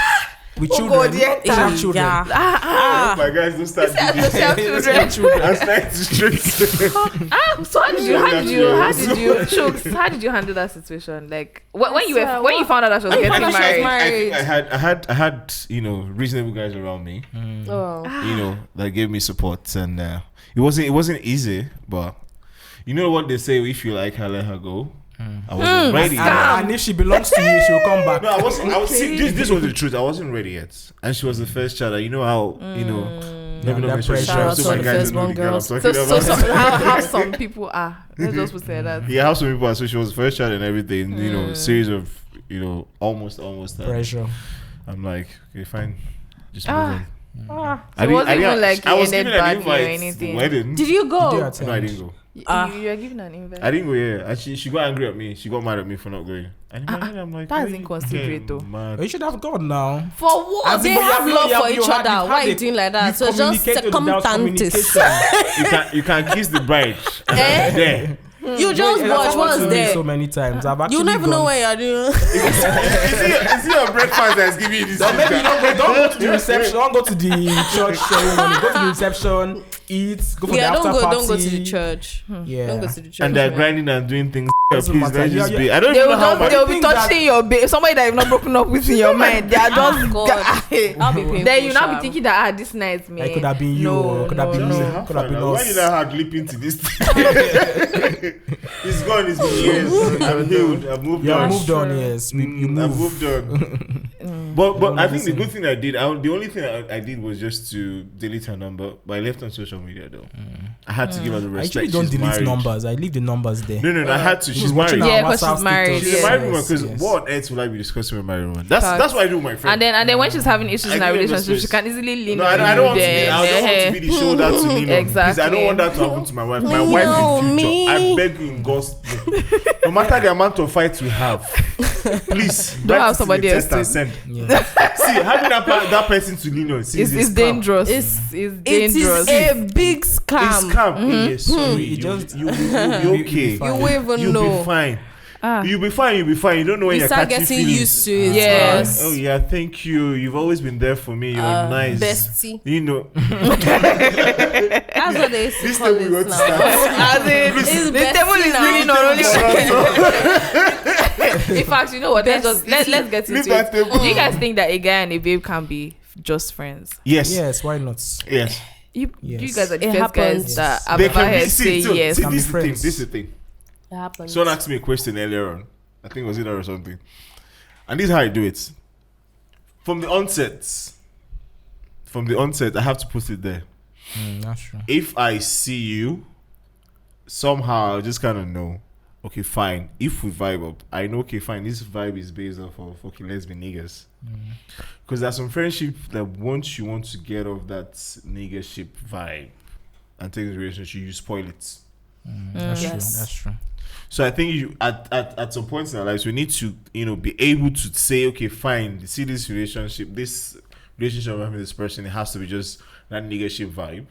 With Oh children, God, yeah. she have children. Yeah. My guys don't start doing She have this. children. I'm starting to straight. So how did you handle that situation? Like when you found out that she was getting married. I had reasonable guys around me, Oh. that gave me support, and it wasn't easy, but you know what they say: if you like her, let her go. I wasn't ready. And if she belongs to you, she will come back. No, I wasn't. This was the truth. I wasn't ready yet, and she was the first child. You know how let me know that pressure. Shout out to my the guys don't know firstborn the girl I'm girls. talking So about. how some people are. Let's just put say that. Yeah, how some people are. So she was the first child and everything. Series of almost. Pressure. I'm like, okay, fine, just move on. So it wasn't even like I you was ended given an badly or invite to the anything. wedding. Did you Did you go? attend? No, I didn't go. You are giving an invite. I didn't go. Yeah, and she got angry at me. She got mad at me for not going. And in my head, I'm like, that's why you inconsiderate, though. getting mad? You should have gone now. For what? As They in, but have you love you for you each had- other. you've Why had you a- doing like that? you've So just communicated without circumstances. communication. You can kiss the bride. There. You just It watch happened once to me there. so many times. I've actually You never know gone- where you're doing. Is it your breakfast that's giving you this? So maybe don't go to the reception. Don't go to the church ceremony. Go to the reception. Eat. Go for Yeah, the after party. don't go to the church. Yeah. Don't go to the church. And they're man. grinding and doing things. Doesn't Please, matter. let's just Yeah, be. yeah. I don't They even will know how just much. they'll be think that- touching your babe. Somebody that you've not broken up with in your mind. They are just God. I'll be painful. then you now be sha. thinking that this night, man. It could have been you. No, Or could have been no. me. How Could have far been now? Why us. did I hard leap into this thing? It's gone. It's been years. I'm healed. I've moved You on. have moved on. Yes. You I've moved. moved on. But I think the good thing I did, the only thing I did was just to delete her number. But I left on social media though. I had to give her the I respect. actually don't She's delete married. numbers. I leave the numbers there. No, I had to. She's Who's married. watching our Yeah, 'cause WhatsApp she's married, status? She's a yes. married woman. Because Yes. what else will I be discussing with a married woman? That's Facts. what I do with my friend. And then when she's having issues in I her give them relationship, space. she can easily lean No, on I don't want to be. then, I don't want to be the shoulder to lean on. Because I don't want that to happen to my wife. My wife in future. I beg you in God's name. No matter the amount of fights we have, please Don't write have it in somebody the else text and to- send. Yeah. See, having that person to lean on, see, It's it's dangerous. It's- It's It dangerous. is a big It's scam. scam. Yes, sorry. It just- you'll be okay. fine. You won't even You'll know. be fine. Ah. You'll be fine. You'll be fine. You don't know when You you're start catching getting feelings. used to it. Yes. Oh yeah, thank you. You've always been there for me. You're nice. Bestie. You know. That's what they used to This call time we it want to now. start. As in, It's the bestie table is now. really not only. In fact, you know what? Let's get Leave into that it. table. Do you guys think that a guy and a babe can be just friends? Yes. Yes. Why not? Yes. You Yes. guys are the It first guys happens. that I've They ever can be. heard say See, yes. see, Can this is be the thing. friends. This is the thing. It happens. Someone asked me a question earlier on. I think it was either or something. And this is how I do it. From the onset, I have to put it there. That's true. If I see you, somehow I just kind of know. Okay, fine. If we vibe up, I know. Okay, fine. This vibe is based off of okay, let's be niggas. Because there's some friendship that once you want to get off that niggership vibe and take the relationship, you spoil it. That's Yes. true. That's true. So I think you at some points in our lives we need to be able to say okay fine, see this relationship I'm having with this person, it has to be just that niggership vibe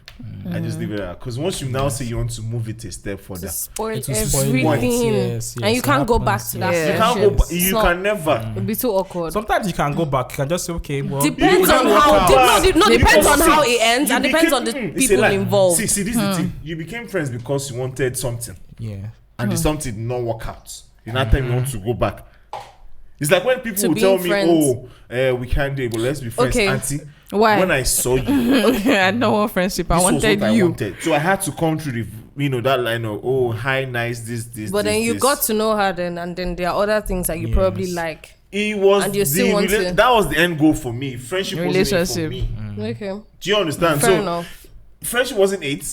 and just leave it at that. Because once you now say you want to move it a step further, To spoil It will spoil everything. Yes, And you it can't go back happens, to yes. that. Yeah. you can't go friendship. you It's can never. It'll be too awkward. Sometimes you can go back. You can just say, okay, well, Depends You on can work how. out. Depends on See, how it ends, you and depends on the became- it's a people lie. involved. See, this is the thing. You became friends because you wanted something, yeah. and the something did not work out. You now tell me you want to go back. It's like when people To will being tell me, friends. we can't date, but let's be friends, Okay. auntie. Why? When I saw you, Okay, I don't want friendship. I this was wanted what I you. wanted. So I had to come through that line of, hi, nice, this. But then you this. got to know her then, and then there are other things that you probably like. It was and you still want to- that was the end goal for me. Friendship wasn't it for Relationship. me. Okay. Do you understand? Fair so enough. friendship wasn't it.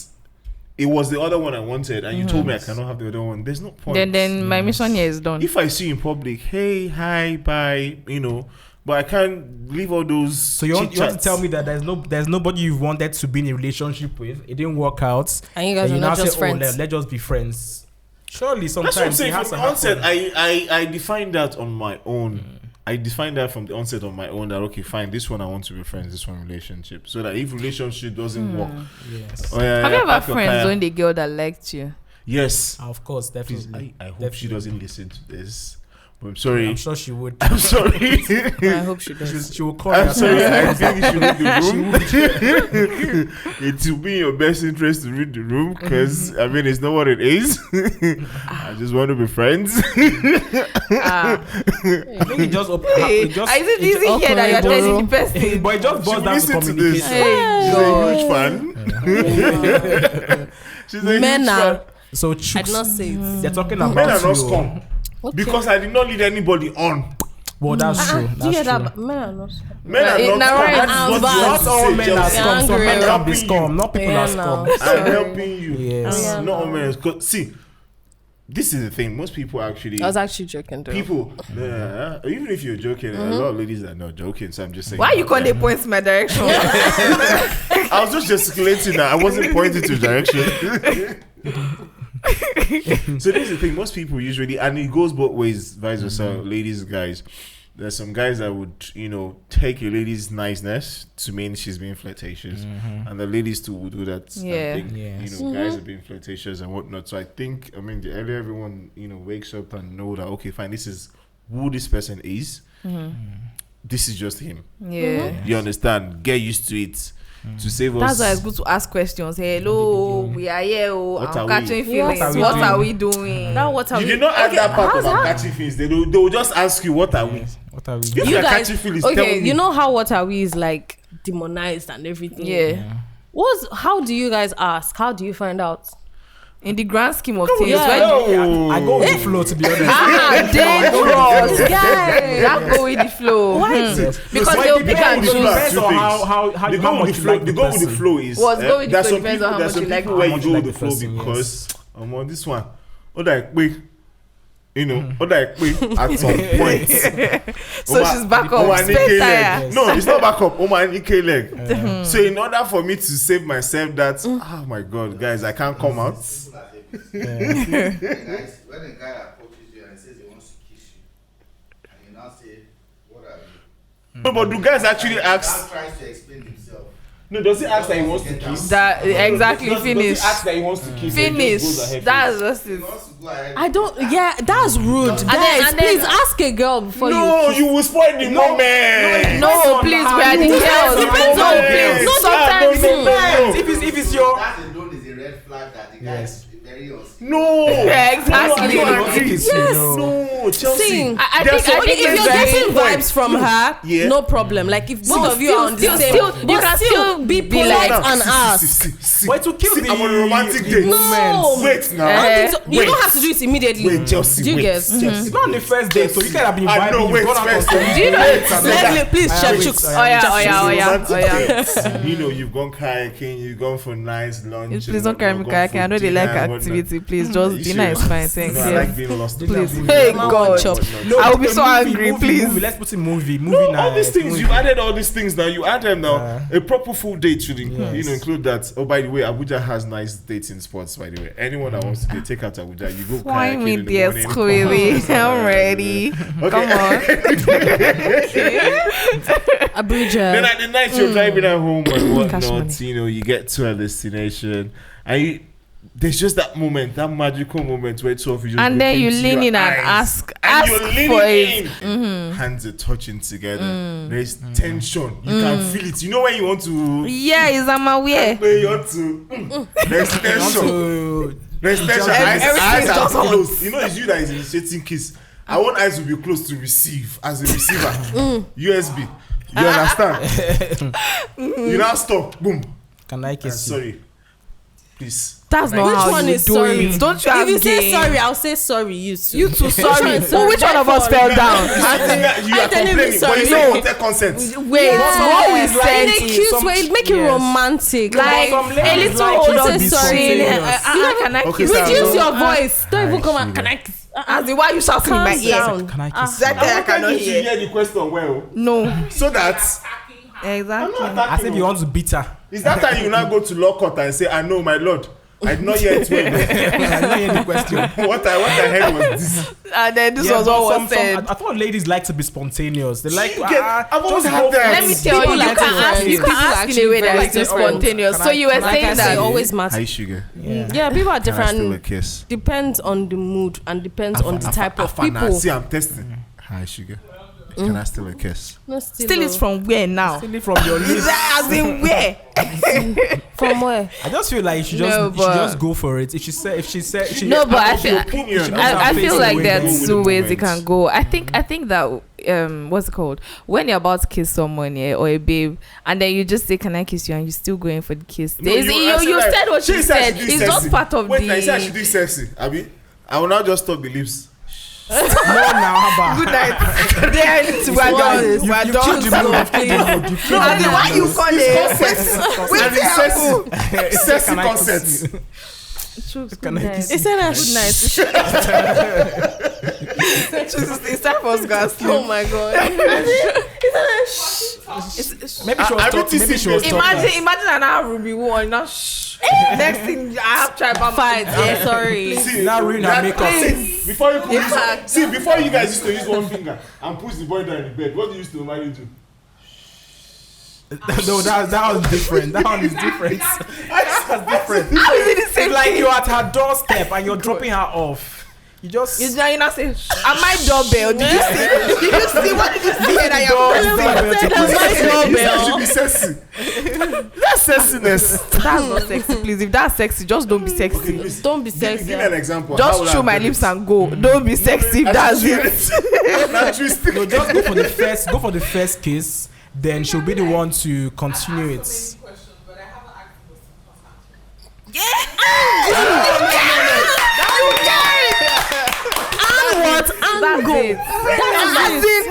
It was the other one I wanted, and you told me I cannot have the other one. There's no point. Then my mission here is done. If I see you in public, hey, hi, bye, but I can't leave all those. So you want to tell me that there's nobody you wanted to be in a relationship with, it didn't work out, And you guys are now not just say, friends. let's just be friends. Surely sometimes That's what I'm saying. it has From to the onset, happen. I defined that on my own. I defined that from the onset on my own that okay, fine, this one I want to be friends, this one relationship. So that if relationship doesn't work, Yes. oh, yeah, Have you ever pack your friends kaya. when the girl that liked you? Yes. Of course, Please, definitely. I hope she Definitely. doesn't listen to this. But I'm sorry. I'm sure she would. I'm sorry. I hope she does. She will call I'm you. sorry. I think you should read the room. It will be in your best interest to read the room because I mean it's not what it is. I just want to be friends. Ah. I think it just open. Hey, It just, is it easy here that you're telling the person? but it just She boils will down to listen to this. communication. She's a huge fan. She's a Men huge are- fan. So I did not say it. they're talking about Men are not you. scum Okay. because I did not lead anybody on. Well, that's true. Do you hear That's that? true. Men are not. Men are in not our scum. right That is hands, what but you want Not to all say, men are Chelsea. scum. Some men Angry. can be scum. Not people Yeah, are scum. no. I'm helping you. Yes. Yeah. Not all men. 'Cause see, this is the thing. Most people actually. I was actually joking though. People, even if you're joking, a lot of ladies are not joking. So I'm just saying. Why you can't they point my direction? I was just gesticulating that I wasn't pointing to direction. So this is the thing. Most people usually, and it goes both ways, vice versa. Ladies, guys. There's some guys that would, take a lady's niceness to mean she's being flirtatious, and the ladies too would do that. Yeah. And think, Yes. guys are being flirtatious and whatnot. So I think, the earlier everyone, wakes up and know that okay, fine, this is who this person is. This is just him. Yeah. You understand? Get used to it. To save That's us. why it's good to ask questions. Hello, we are here. What I'm are catching we? feelings. What What are are we we doing? That what are You we? did not add that part how's of that? catching feelings. They will just ask you what are we. What are we? If You you're guys, catching feelings, tell okay, me. you know how what are we is like demonized and everything. Yeah. How do you guys ask? How do you find out? In the grand scheme of things, yeah. when I go with the flow, to be honest. dangerous, Guys. that go with the flow. Why? Yes. Because Well, they'll it pick and depends- choose. it depends Two on things. how The go much with the you flow. like The go with the person. flow is. What's go with the there's flow some depends people. on how There's much some you like people the where you person. go How with the much you flow like the person, because I'm on this one. At some point. So she's back up. Spare tire. No, it's not back up. Oma Nike leg. So in order for me to save myself, that oh my god, guys, I can't come out. Guys, when a guy approaches you and says he wants to kiss you, and you now say, "What are you?" No, but do guys actually Now ask? tries to explain himself. No, does he ask that he wants to kiss? That exactly Does finish. he ask that he wants to kiss? Finish. That's just He it. wants to go ahead. I don't. Yeah, that's rude. Guys, and then- please ask a girl before No, you. you will spoil the moment. No, please, we are the girls. Depends No, on- please. no, Sometimes. no. If it's your That alone is a red flag that the guy is very unskilled. No. Yeah, exactly. No, I Yes. don't agree. No, Chelsea. See, I There's think some- If you're it's very getting important. vibes from her, Yeah. no problem. Like if both of you still- are on the still- same, still- but you can still be be polite like- and ask. See. But to kill See, the I'm on a romantic the date. No. Wait now. Eh. You Wait. don't have to do it immediately. Wait, Chelsea. Do you wait. get? It's not on the first date, so you can have been I vibing. know, You've wait, gone out on first. some Do you know? Wait, I'm Leslie, please, I check wait, chooks. Oh yeah, oh yeah, oh yeah, Romantic oh yeah. dates. You've gone kayaking, you've gone for nice lunch. Please don't carry me kayaking. I know they like activity. Please just You dinner is serious? fine. Thanks. No, I Yeah. like being lost. Please. in Hey Man, God. one chop. I will be so angry, please. Movie. Let's put in movie No, night. all these things movie. you've added all these things now. You add them now. Yeah. A proper full date should Yes. include that. Oh, by the way, Abuja has nice dating spots. By the way, anyone that wants to date, take out Abuja. You go Why kayaking me in the there, morning. Squeezy? I'm ready. Come on. Abuja. Then at the night you're driving at home and Cash money. whatnot. You get to a destination, and there's just that moment, that magical moment where two of you just And look then you into lean your in and eyes, ask you're leaning for in. it. Hands are touching together. There's tension. You can feel it. You know when you want to. Yeah, is I'm aware. When you want to. There's tension. So, There's tension. Everything Eyes is are just hot. closed. You know it's you that is initiating kiss. I want eyes to be close to receive as a receiver. USB. You understand? You now stop. Boom. Can I kiss you? Sorry. Please. That's not Which how one you is do sorry? it. Don't you have If you say game? sorry, I'll say sorry. You too. You too, sorry. Which Which one of us fell down? You are telling me complaining, but sorry. you say wanted consent. Wait, what we in said a cute some- way, make it yes. romantic. like some a ladies little like hold you to on be to spontaneous. can I Okay, kiss sir. you? Reduce your voice. Don't even come Hi, and sugar. can I kiss? As in, why you shouting in my Calm ear? down. Can I kiss you? That guy I cannot you should hear. hear the question well. No, So that exactly. As if you want to beat her. Is that time you now go to law court and say, I know, my lord, I did not hear it well. I don't hear the question. what I heard was this. And then this Yeah, was but what was said. I thought ladies like to be spontaneous. They like, I've always just had go for that. it. Let me tell People you, like you can different ask things. in a Actually way that very is just different. spontaneous. Can So I- you were can I Like I saying say, that always matter. Hi, sugar. Yeah, people are Can I steal a different. kiss? Depends on the mood and depends on the type of people. See, I'm testing. Hi, sugar. Can I steal a kiss? No, still is from where now? Steal it from your Is lips. that as in where? from where? I just feel like you should No, just, you should but- just go for it. If she said, No, but I feel Opinion. I feel like there Go are with two the ways it moment. can go. I think that what's it called? When you're about to kiss someone, yeah, or a babe, and then you just say, "Can I kiss you?" and you're still going for the kiss. No, There's- you like, said what she you said said. she did It's sexy. just part of Wait, I said I should the. do sexy. Abi, I will now just stop the lips. no, now, how about? Good night. Then we're done. We're done. Keep the mood, keep the mood. You keep the And then why mood. you call it? And it's sexy Can I kiss concept. you? Good Can I night. kiss It's a Good night. It's time for us to go sleep. Oh my god. Maybe she was I talking. Maybe she was talking. Imagine an hour Ruby one. Now, shh. Next thing I have tribal Fight. Yeah, sorry. See, Now ruin her makeup. See, before you could In use, fact- see, before you guys used to use one finger and push the boy down in the bed, what do you used to normally do? No, that was different. That one is different. That's different. How is it the same It's like thing? you're at her doorstep and you're dropping her off. You just You not say, am I doorbell? Did you see? Did you see? What did you see? And I am That should be sexy. That's sexiness. That's not sexy, please. If that's sexy, just don't be sexy. Okay, please. Don't be Give sexy. me an example. How Just will I chew my have done lips it? and go. Don't be sexy. If that's it. Not twisting. no, just go for the first kiss. Then she'll be the one to continue it. What angle? That's it.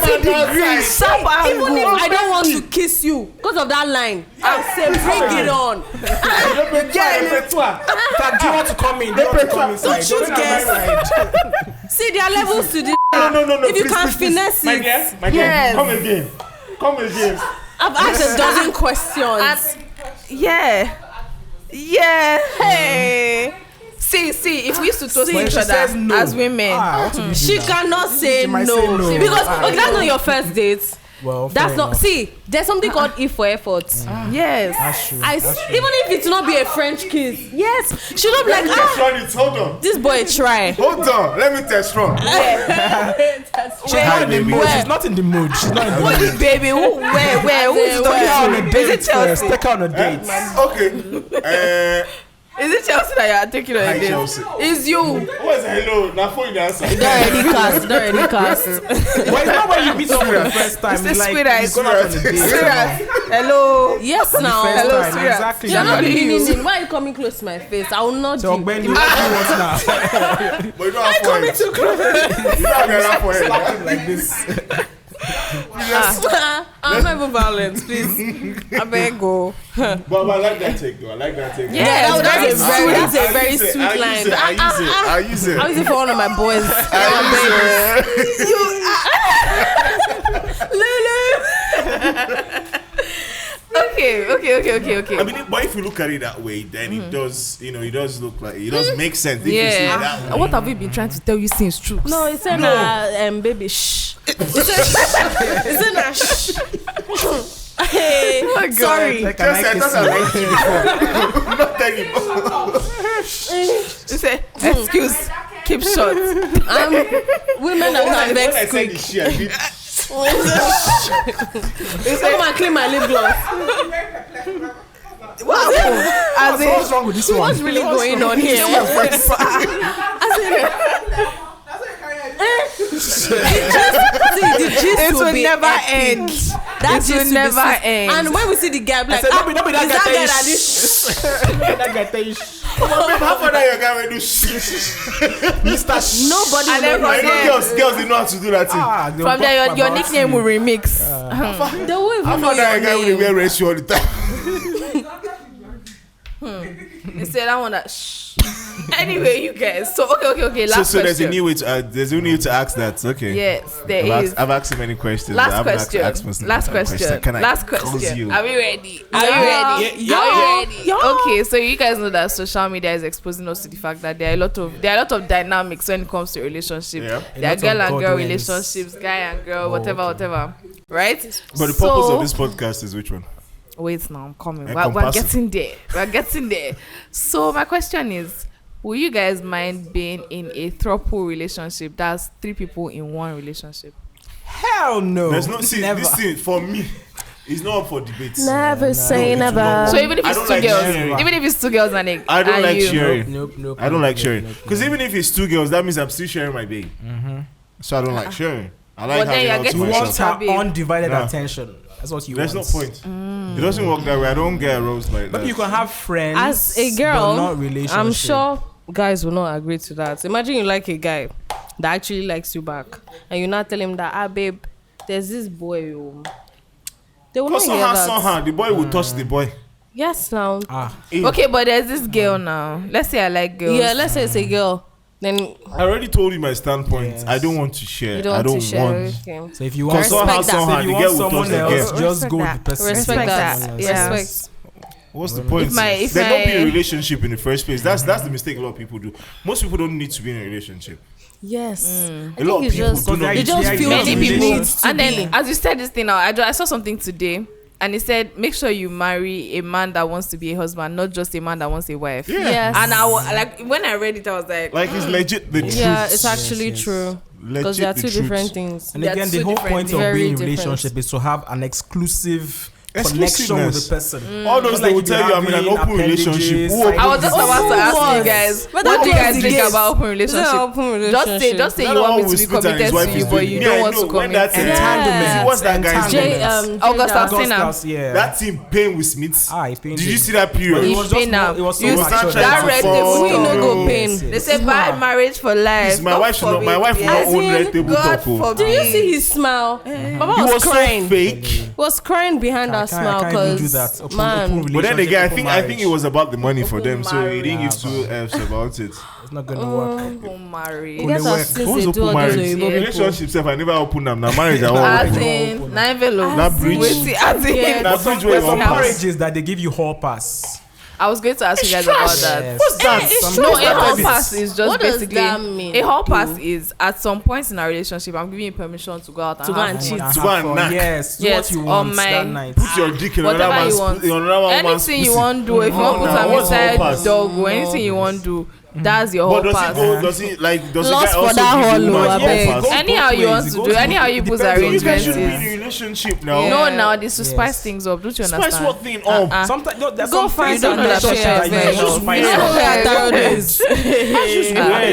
90 degrees. Sharp Even if angle. I don't want to kiss you because of that line, I'll say bring it on. Do you want to come in? Do you want to come inside? Don't you Come inside. See, there are levels to this. No. If you please, can please, please. finesse My it. dear, Yes. come again. I've asked a dozen questions. Yeah. Hey. See, if we used to toast When each she other says no, as women, what do we do She now? cannot say might no. say no. Because okay, that's not your first date. Well, That's fair not. enough. See, there's something called E for effort. yes. That's true. Even if it's not be a French kiss, yes, she don't be like Test run it. Hold on. this boy try. Hold on. Let me test run. She's not in the mood. Where? She's not in the mood. She's not in the mood. What is baby? Where? Who's Where? Take her on talking? a Is date it first. Chelsea? Take her on a date. Okay. Is it Chelsea that you are taking on Hi, a date? Chelsea. It's you. What's hello? Now phone the answer. Don't already cast. Well, it's not when you meet someone for the first time. It's the It's like sweetheart. you've gone out on a date. Serious. Hello. Yes, now. First Hello, time, sweetheart. exactly. You're not Hello. leaning in. Why are you coming close to my face? I will not. So, do. Benny, what do you want now? But you don't have forehead. Too close. You don't have enough forehead. Slap him like this. I'm not even violent, please. I better go. But I like that take though. I like that take. Yeah, that's a very sweet I line. use it. I'll use it for one of my boys. Okay. I mean, but if you look at it that way, then it does, it does look like it does make sense. If you see it that Yeah. way. What have we been trying to tell you since true? No, it's in baby shh. It's in a shh. Hey, Oh my God. sorry. Like, can I Just kiss said you? that's before. Not tell you. You say, excuse, keep short. Women that When can vex I said quick. the shit, I did. Come and clean my lip gloss. As in, What's wrong with this one? What's really going on here? the gist It will will be never epic. end. That It gist will be never sweet. end. And when we see the guy, like, said, "No be that is guy that tell guy you that this? That guy tell you, How far that your guy will do Mr. Nobody And then will I from know there, girls they know how to do that thing. from there your nickname will remix. They won't How even far know that your your guy will name. wear red shoe all the time. They said I want that. Anyway, you guys. So okay. Last So there's a question. new way to there's a new way to ask that. Okay. Yes, there is. I've asked so many questions. Last I've question. asked most of Last the question. Can I Last close question. you? Are we ready? Are we Yeah. ready? Yeah. Are we ready? Yeah. Okay, so you guys know that social media is exposing us to the fact that there are a lot of dynamics when it comes to relationships. Yeah. There are A lot girl of and girl Godwins. relationships, guy and girl, whatever. Right? But the purpose of this podcast is which one? Wait now, I'm coming. We're Encompassing. getting there. So my question is, will you guys mind being in a throuple relationship? That's 3 people in one relationship. Hell no. There's no see Never. this thing for me. It's not up for debate. Never say it's never. not. So even if I it's don't 2 like girls, sharing. even if it's 2 girls and a I don't and like you, sharing. Nope. I don't like sharing because even if it's 2 girls, that means I'm still sharing my babe. So I don't like sharing. I like But then having you're all to getting You Myself. want myself. her Babe. undivided Nah. attention. That's what you There's no want. point. It doesn't work that way. I don't get roles like But that. you can have friends As a girl, but not relationship. I'm sure guys will not agree to that. Imagine you like a guy that actually likes you back, and you not tell him that, babe, there's this boy. They will not Because hear that. somehow the boy will touch the boy. Yes, now. Okay, but there's this girl now. Let's say I like girls. Yeah, let's say it's a girl. Then I already told you my standpoint. Yes. I don't want to share. you don't I want don't to share. want. Okay. So if you Because want Respect somehow, that. if the you girl want will touch someone the else, girl. just go with the Respect person. Respect that. that. Someone else. Yeah. Respect. What's the point? if There don't be a my- relationship in the first place. That's the mistake a lot of people do. Most people don't need to be in a relationship. Yes. A lot of it's people just, do not. it just Yeah, feels many it people. needs to And be. then, as you said this thing now, I saw something today, and it said, make sure you marry a man that wants to be a husband, not just a man that wants a wife. Yeah. Yes. And like when I read it, I was like, Like it's legit the truth. Yeah, it's actually yes. true. Because Legit they are the 2 truth. different things. And They're again, the two whole different point of things. being in a Very relationship is to have an exclusive connection with Exclusiveness. the person. All those Not they like will you tell you I'm in an having open relationship. appendages, Who side I was just Oh, about to ask you what? guys, But what that do you was guys the think case. about open Is relationship? that open relationship? Just say Not you all want me will to be split and his committed wife to is you, but doing you it. don't Yeah, want I to know. When commit. that's Entanglement. See, what's that guy's Jay, name? August Jada. Alsina. Augustus, yeah. That team paying with Smith. He's paying Did you the- see that period? He It was just paid now. more- it was so You mature start that to red fall. table We no talk. go pain. They say buy marriage for life. Please, my God wife should not. My forbid. wife will Yeah. not As own in, red table God talk. oh. forbid. Did you see his smile? Baba He was, was so crying. fake. Was crying behind that smile I can't even do because that. Open man, But then again, relationship, I open think it was about the money for them, so he didn't give marriage. 2 F's about it. It's not going to work. Open marriage. you guys Only are work. since Who's they do open all marriage? these Yeah. Oyibo people. Relationship self, I never open them. Now marriage, I As won't open. in, na envelope. That bridge. Wait, as in. Yeah. That bridge where There's you some want pass. marriages that they give you hall pass. I was going to ask you guys about that. Yes. What's that? it's No, true. a hall What pass is just what does basically that mean? a hall pass Do? is at some points in our relationship, I'm giving you permission to go out and To go have and fun. cheat. To go and knack. Yes, do Yes, what you on want my- that night. Put your dick in another Whatever man's you want. in another man's Anything you pussy. want to do, if you want to put Nah, am what's hall inside pass? dog or anything you want to do, that's your hall But does pass. it go? Does it like? Does the Lost guy for also that give hall, you oh, hall abeg. pass? Go Anyhow both you want ways. to It do, goes anyhow both- you put depends on You guys arrangements should be is- in a relationship now. No, Yeah. now this to spice Yes. things up. Don't you Spice understand? what thing up? Sometimes no, there's Go some find things some in that relationship share that you very just well. find You Yeah. know out. where Taro Yeah. is.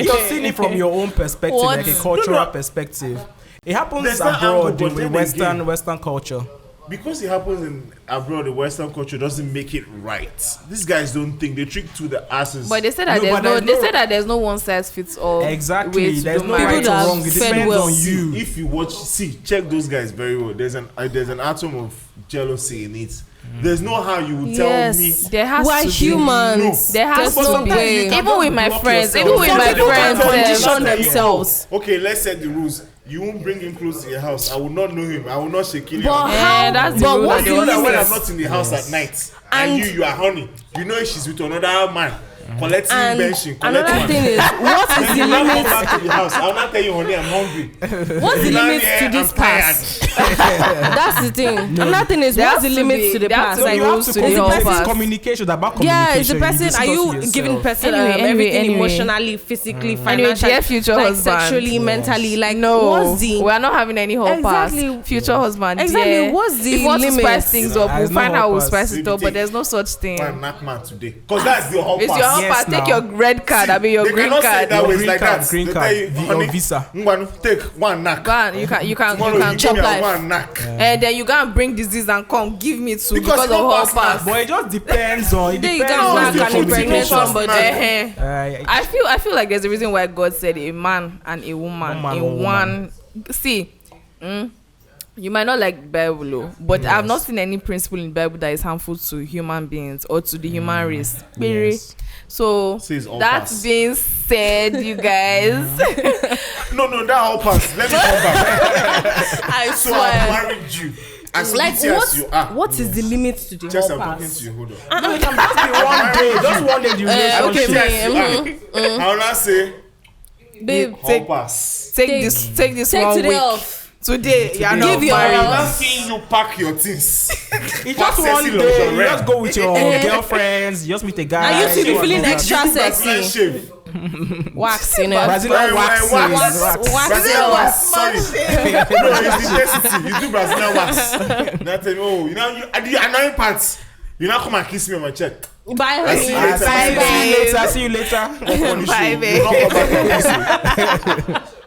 You're seeing it from your own perspective, What? like a cultural No, no. perspective. It happens There's that angle, abroad but in then Western culture. Because it happens in abroad, the Western culture doesn't make it right. These guys don't think they trick to the asses. But they said that No, but there's no. there's They no- said that there's no one size fits all. Exactly. way to There's do no marriage. right People or that wrong. It fed depends well. on you. If you watch, check those guys very well. There's an atom of jealousy in it. There's no how you will tell Yes. me. There has We're to humans. There has There's to no be. way. Even with my block friends, yourself. even with Some my people friends, can condition tell you, themselves. Okay, let's set the rules. You won't bring him close to your house. I will not know him. I will not shake him. But Yeah, how? that's the But rule what's that the You know that when I'm limit? not in the house at night And- and you are honey, you know she's with another man, collecting And benching, collecting another one. thing is, what is Then the you now come limit? back to the house. I'll not tell you, honey, I'm hungry. What's the You now limit hear, to this I'm tired. pass? That's the thing. Another thing is, There what's has the to limit be- to the there has pass? to be You rules have to to the whole communicate. pass. Communication about Yeah, communication. it's the You person. discuss Are you yourself. giving person Anyway, everything anyway. emotionally, physically, Anyway, financially, dear future like husband. sexually, Yes. mentally? Like, No, what's the we are not having any hall Exactly. pass. Future husband. Exactly, dear. what's the If you want to limit? spice things up, we'll There's no find hall how we'll pass. spice it Maybe up. But take- there's no such thing. Man, knock man today. Because that's the whole It's pass. your hall pass, take now. your red card. I mean your They green cannot say card. that way. It's Green like card, that. green They card, tell you, your honey, visa. Ngwanu, take one knack. Go on, you can Tomorrow chop give me life. one knack. And then you go and bring disease and come give me two Because because of no hall pass pass. But it just depends on. It Then you depends guys on can the impregnate communication. somebody. I feel like there's a reason why God said a man and a woman One man, in one one. See, you might not like Bible, but I've not seen any principle in Bible that is harmful to human beings or to the human race. Yes. So Says all that pass. being said, you guys, No, that all pass. Let me come back. I So I swear. married you. As Like easy as you are. what is the limit to the Just hall I'm talking pass? to you. Hold on. No, it can just be one day. Just one day. The Okay, relationship. me, I will not say babe, all pass. take this take one today week. off. Today, you're Give not your- I married. will not see you pack your things. It's just one Sexy day. You luxury. just go with your girlfriends. You just meet a guy. And you two be you feeling know, extra Brazilian sexy. shave. Wax, you know. Brazilian waxing. Brazilian wax. Sorry. No, it's the density. You do Brazilian wax. Now tell me, oh, you know, the annoying part. You now come and kiss me on my check. Bye, I see honey. you later. Bye, See you later. Bye, babe.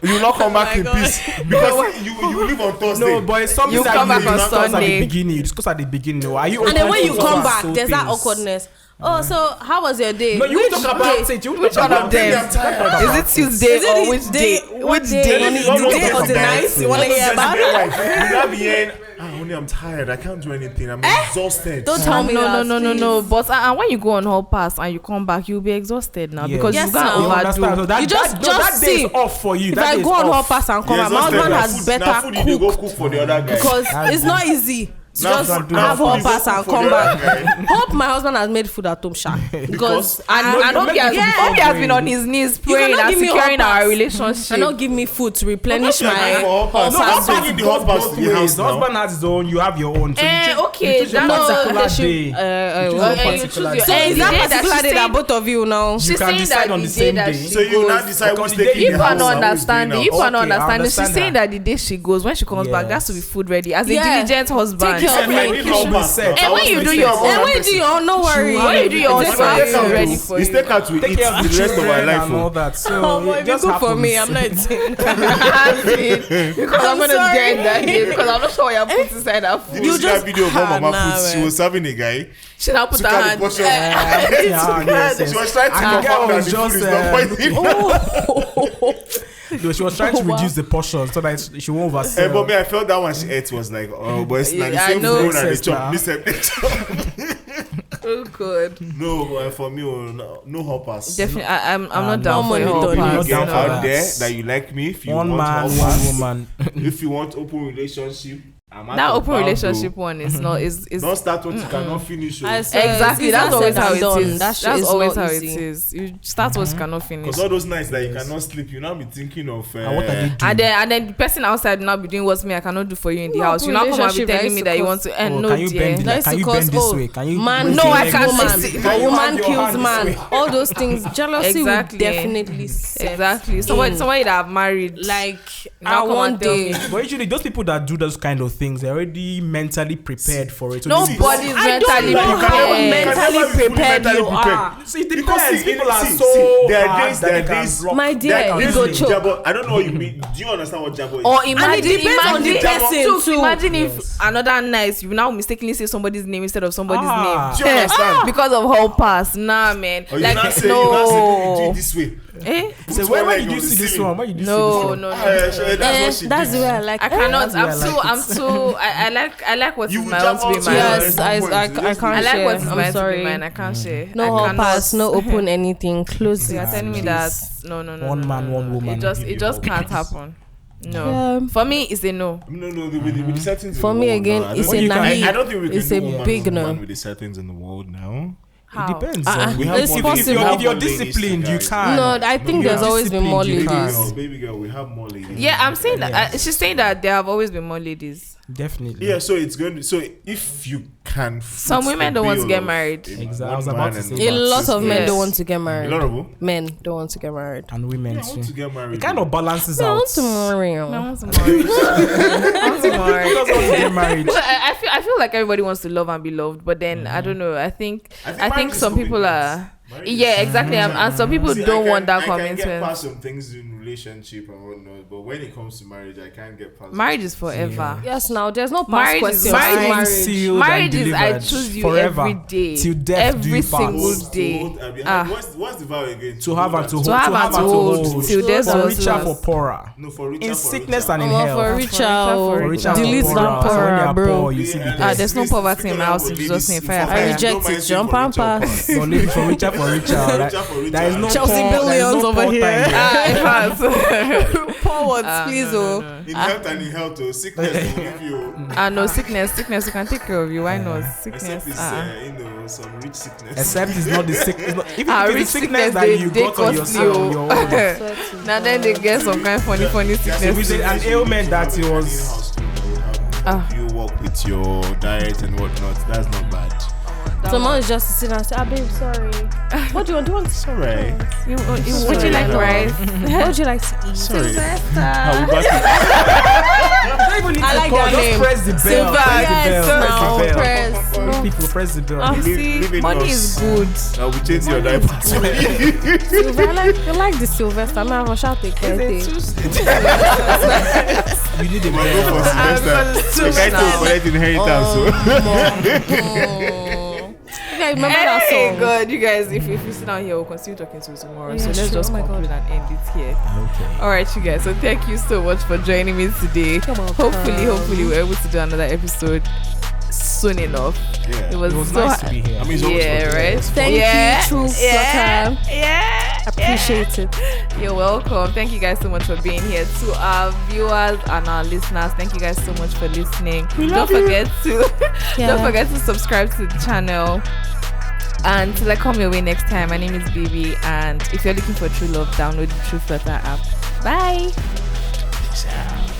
You will not come back in peace. Because you leave on Thursday. No, but it's something You that come back on discuss at Sunday. the beginning. You discuss at the beginning. No, are you? And then open when to you come discuss back, so there's that things? awkwardness. Oh, so how was your day? No, you Which talk about day? it. You Which talk one of about them? I'm tired. Is it Tuesday Is it or the which day? day? What Which day? day? The day or the night? You want to hear about it? You not be hearing, only I'm tired. I can't do anything. I'm exhausted. Don't tell me that. No. But and when you go on hall pass and you come back, you'll be exhausted now Yes. because Yes, you can't now. You understand? So overdo. that, You just that day see. is off for you. If That I day go is on off. hall pass and come, my husband has better food you go cook cook for the other guy. because That's it's not easy. Now Just food- have food hall you go pass cook and for come the other back. guy. Hope my husband has made food at home, sha. Because And I don't get Yeah. hope he has been on his knees praying cannot and give me securing hall our pass. relationship. and not give me food to replenish You're going my for hall pass. hall No, pass. that's why you the hall pass in the house The now. husband has his own. You have your own. So you choose- Okay, you choose your that's particular they should- day. you choose choose your your So and is the that day that particular she's day that saying- both of you know? she's You can saying decide that on the the day same that day. she So you now goes. decide Okay, who's the day taking If the we're house not and who's going understanding, if out. we're not Okay, I understanding, she's understand saying that. that the day she goes, when she comes back, there has to be food ready. As a Yeah. diligent husband. Take care of I me. need hall pass now. And I when want you to do take your care of own- one And when person. do you all no worry? When you do your own Just stuff, have it's to- ready for It's you. take out to Take eat care of the rest of our children life. and all that. So Oh, it it just be good for me. happens. I'm not saying. Because I'm gonna sorry. get in that day because I'm not sure what you're putting inside that food. Did you see that video of Ah, Mama nah, Foods? She man. was serving a guy. Should I put Took her out the hand? portion. Yeah, yes, She was trying to And the confirm girl that was the food just, is not poison. No, she was trying to Oh, wow. reduce the portion so that she won't But oversell. me, I felt that one she ate was like, oh, but it's not the Yeah, I same know. food and the Excess chop. now. This and the chop. Oh God. No, for me, no hoppers. Definitely, I'm not down no for money your whole done. You Not pass. down get for out that. there that you like me. If you One want man, hoppers, one woman. if you want open relationship, I'm out That of open bound, relationship bro. one is not is Don't start what you cannot finish. I swear, exactly. it's That's easier always said how than it done. is. That shit That's is always not how it easy. is. You start what you cannot finish. Because all those nights that you cannot sleep, you now be thinking of. And what are they doing? And then the person outside will not be doing what me I cannot do for you in the No, house. You now come and be relationship telling that me is that you to want to and Oh, no can you dear. bend it? That is Can you because, bend this oh, way? Can you? man bend No, your I leg can't this way? say- woman, Can you woman hand your kills hand this man. way? All those things, jealousy Exactly. will definitely set Exactly. Somebody that have married like Now I come one and tell day. me. But usually those people that do those kind of things, they're already mentally prepared for it. So nobody's I don't mentally know how prepared. mentally prepared you are. See, it Because depends. see, People are see, so there are hard days- that there they are can days- block. My dear, That you is go in choke. Jabbo. I don't know what you mean. Do you understand what Jabbo is? Or And it imagine, depends on the person too. Imagine if another night you now mistakenly say somebody's name instead of somebody's Ah. Do you understand? because of how pass. Nah, man. Or you Like now say, you now say, do no. it this way. Eh? So Put where one did leg you on the see this ceiling. one? Where did you see this No, one? no, Ah, no. yeah, sure, that's what she That's did. the way I like. I cannot. That's the way I I'm too. I like what You is will my own jump to be out mine. Yes, Yeah. I can't I like share. what is I'm mine to be sorry. mine. I can't share. No I hall cannot. pass, no open anything. Close So it. you're telling me please. that no. One man, one woman. It just can't happen. No. Yeah. For me, it's a no. No, with the settings For in the me world again, now, I it's don't a think- naive. I don't think we can It's do a woman big on no. woman with the settings in the world now. How? It depends. We have It's more possible. ladies- If we you're have more ladies disciplined, than you guys. can. No, I think you're there's always been more disciplined, you ladies. can. Baby girl, we have more ladies. Yeah, I'm saying that. She's saying that there have always been more ladies. Definitely. Yeah, so it's going to, so if you can Some foot women the don't want to bill get of married. a Exactly. one I was about man to and say A that. lot of men Yes. don't want to get a married. lot of them. Men don't want to get married. And women I want too. to get married. It kind of balances I out. want to marry I you. want to marry. I want to marry. Who doesn't want to get married? But I feel like everybody wants to love and be loved, but then I don't know. I think marriage is some people commitment. are. Yeah, exactly. And some people See, don't want that I can get commitment. past some things in relationship and whatnot, but when it comes to marriage, I can't get past. Marriage is forever. Yes, now there's no past Marriage is- questions. marriage is Marriage. Sealed Marriage and is I delivered choose you forever, every day, till death do every you part. single day. What's the vow again? To have and to hold. To have and to hold till death For do us richer, part. for poorer. No, for richer, In for sickness richer. and in Oh, health. for richer, For richer, delete for that poorer. So when you poorer, are bro. poor, you see the death. There's no poverty in my house in Jesus' name. Fire, I fire. reject it. Jump and pass. So live for richer, for richer. Right? There is no Chelsea poor, there is billions no over poor here. time there. Poor words, please, oh. In health and in health, sickness will give you. No sickness. We can take care of you. Why not? Except Sickness. it's some rich sickness. Except it's not the sick. It's not, if Rich it's the sickness that they you got on costly, yourself, oh. your own. Now then they get some kind of funny If sickness. it's an ailment that it was. You work with your diet and whatnot. That's not bad. Someone is just sitting and say, "Ah, babe, sorry. What do you want? Do you want? It's alright. Would you like rice? What would you like to eat?" Sorry. Sylvester. I'll be back. I like that Just name. press the bell. Silver. Press the Yes, bell. now Press the bell. press. People press the bell. See, Living money loss. is good. I'll be changing your diaper. Silver. I like the Sylvester. I'm gonna shout the It's thing. You need a Go for bell. Sylvester. The guy to collect inheritance. Yeah, remember that Hey, song? God, you guys, if you sit down here, we'll continue talking to you tomorrow. Yeah, so let's sure. just Oh my conclude and end it here. Okay. All right, you guys. So thank you so much for joining me today. Hopefully, we're able to do another episode soon enough. Yeah. It was, It was so nice to be here. I mean, it's always yeah, fun. right. Thank you, Trueflutter. Appreciate it. You're welcome. Thank you guys so much for being here. To our viewers and our listeners, thank you guys so much for listening. Don't forget to subscribe to the channel. And till I come your way next time, my name is Bibi, and if you're looking for true love, download the Trueflutter app. Bye. Peace out.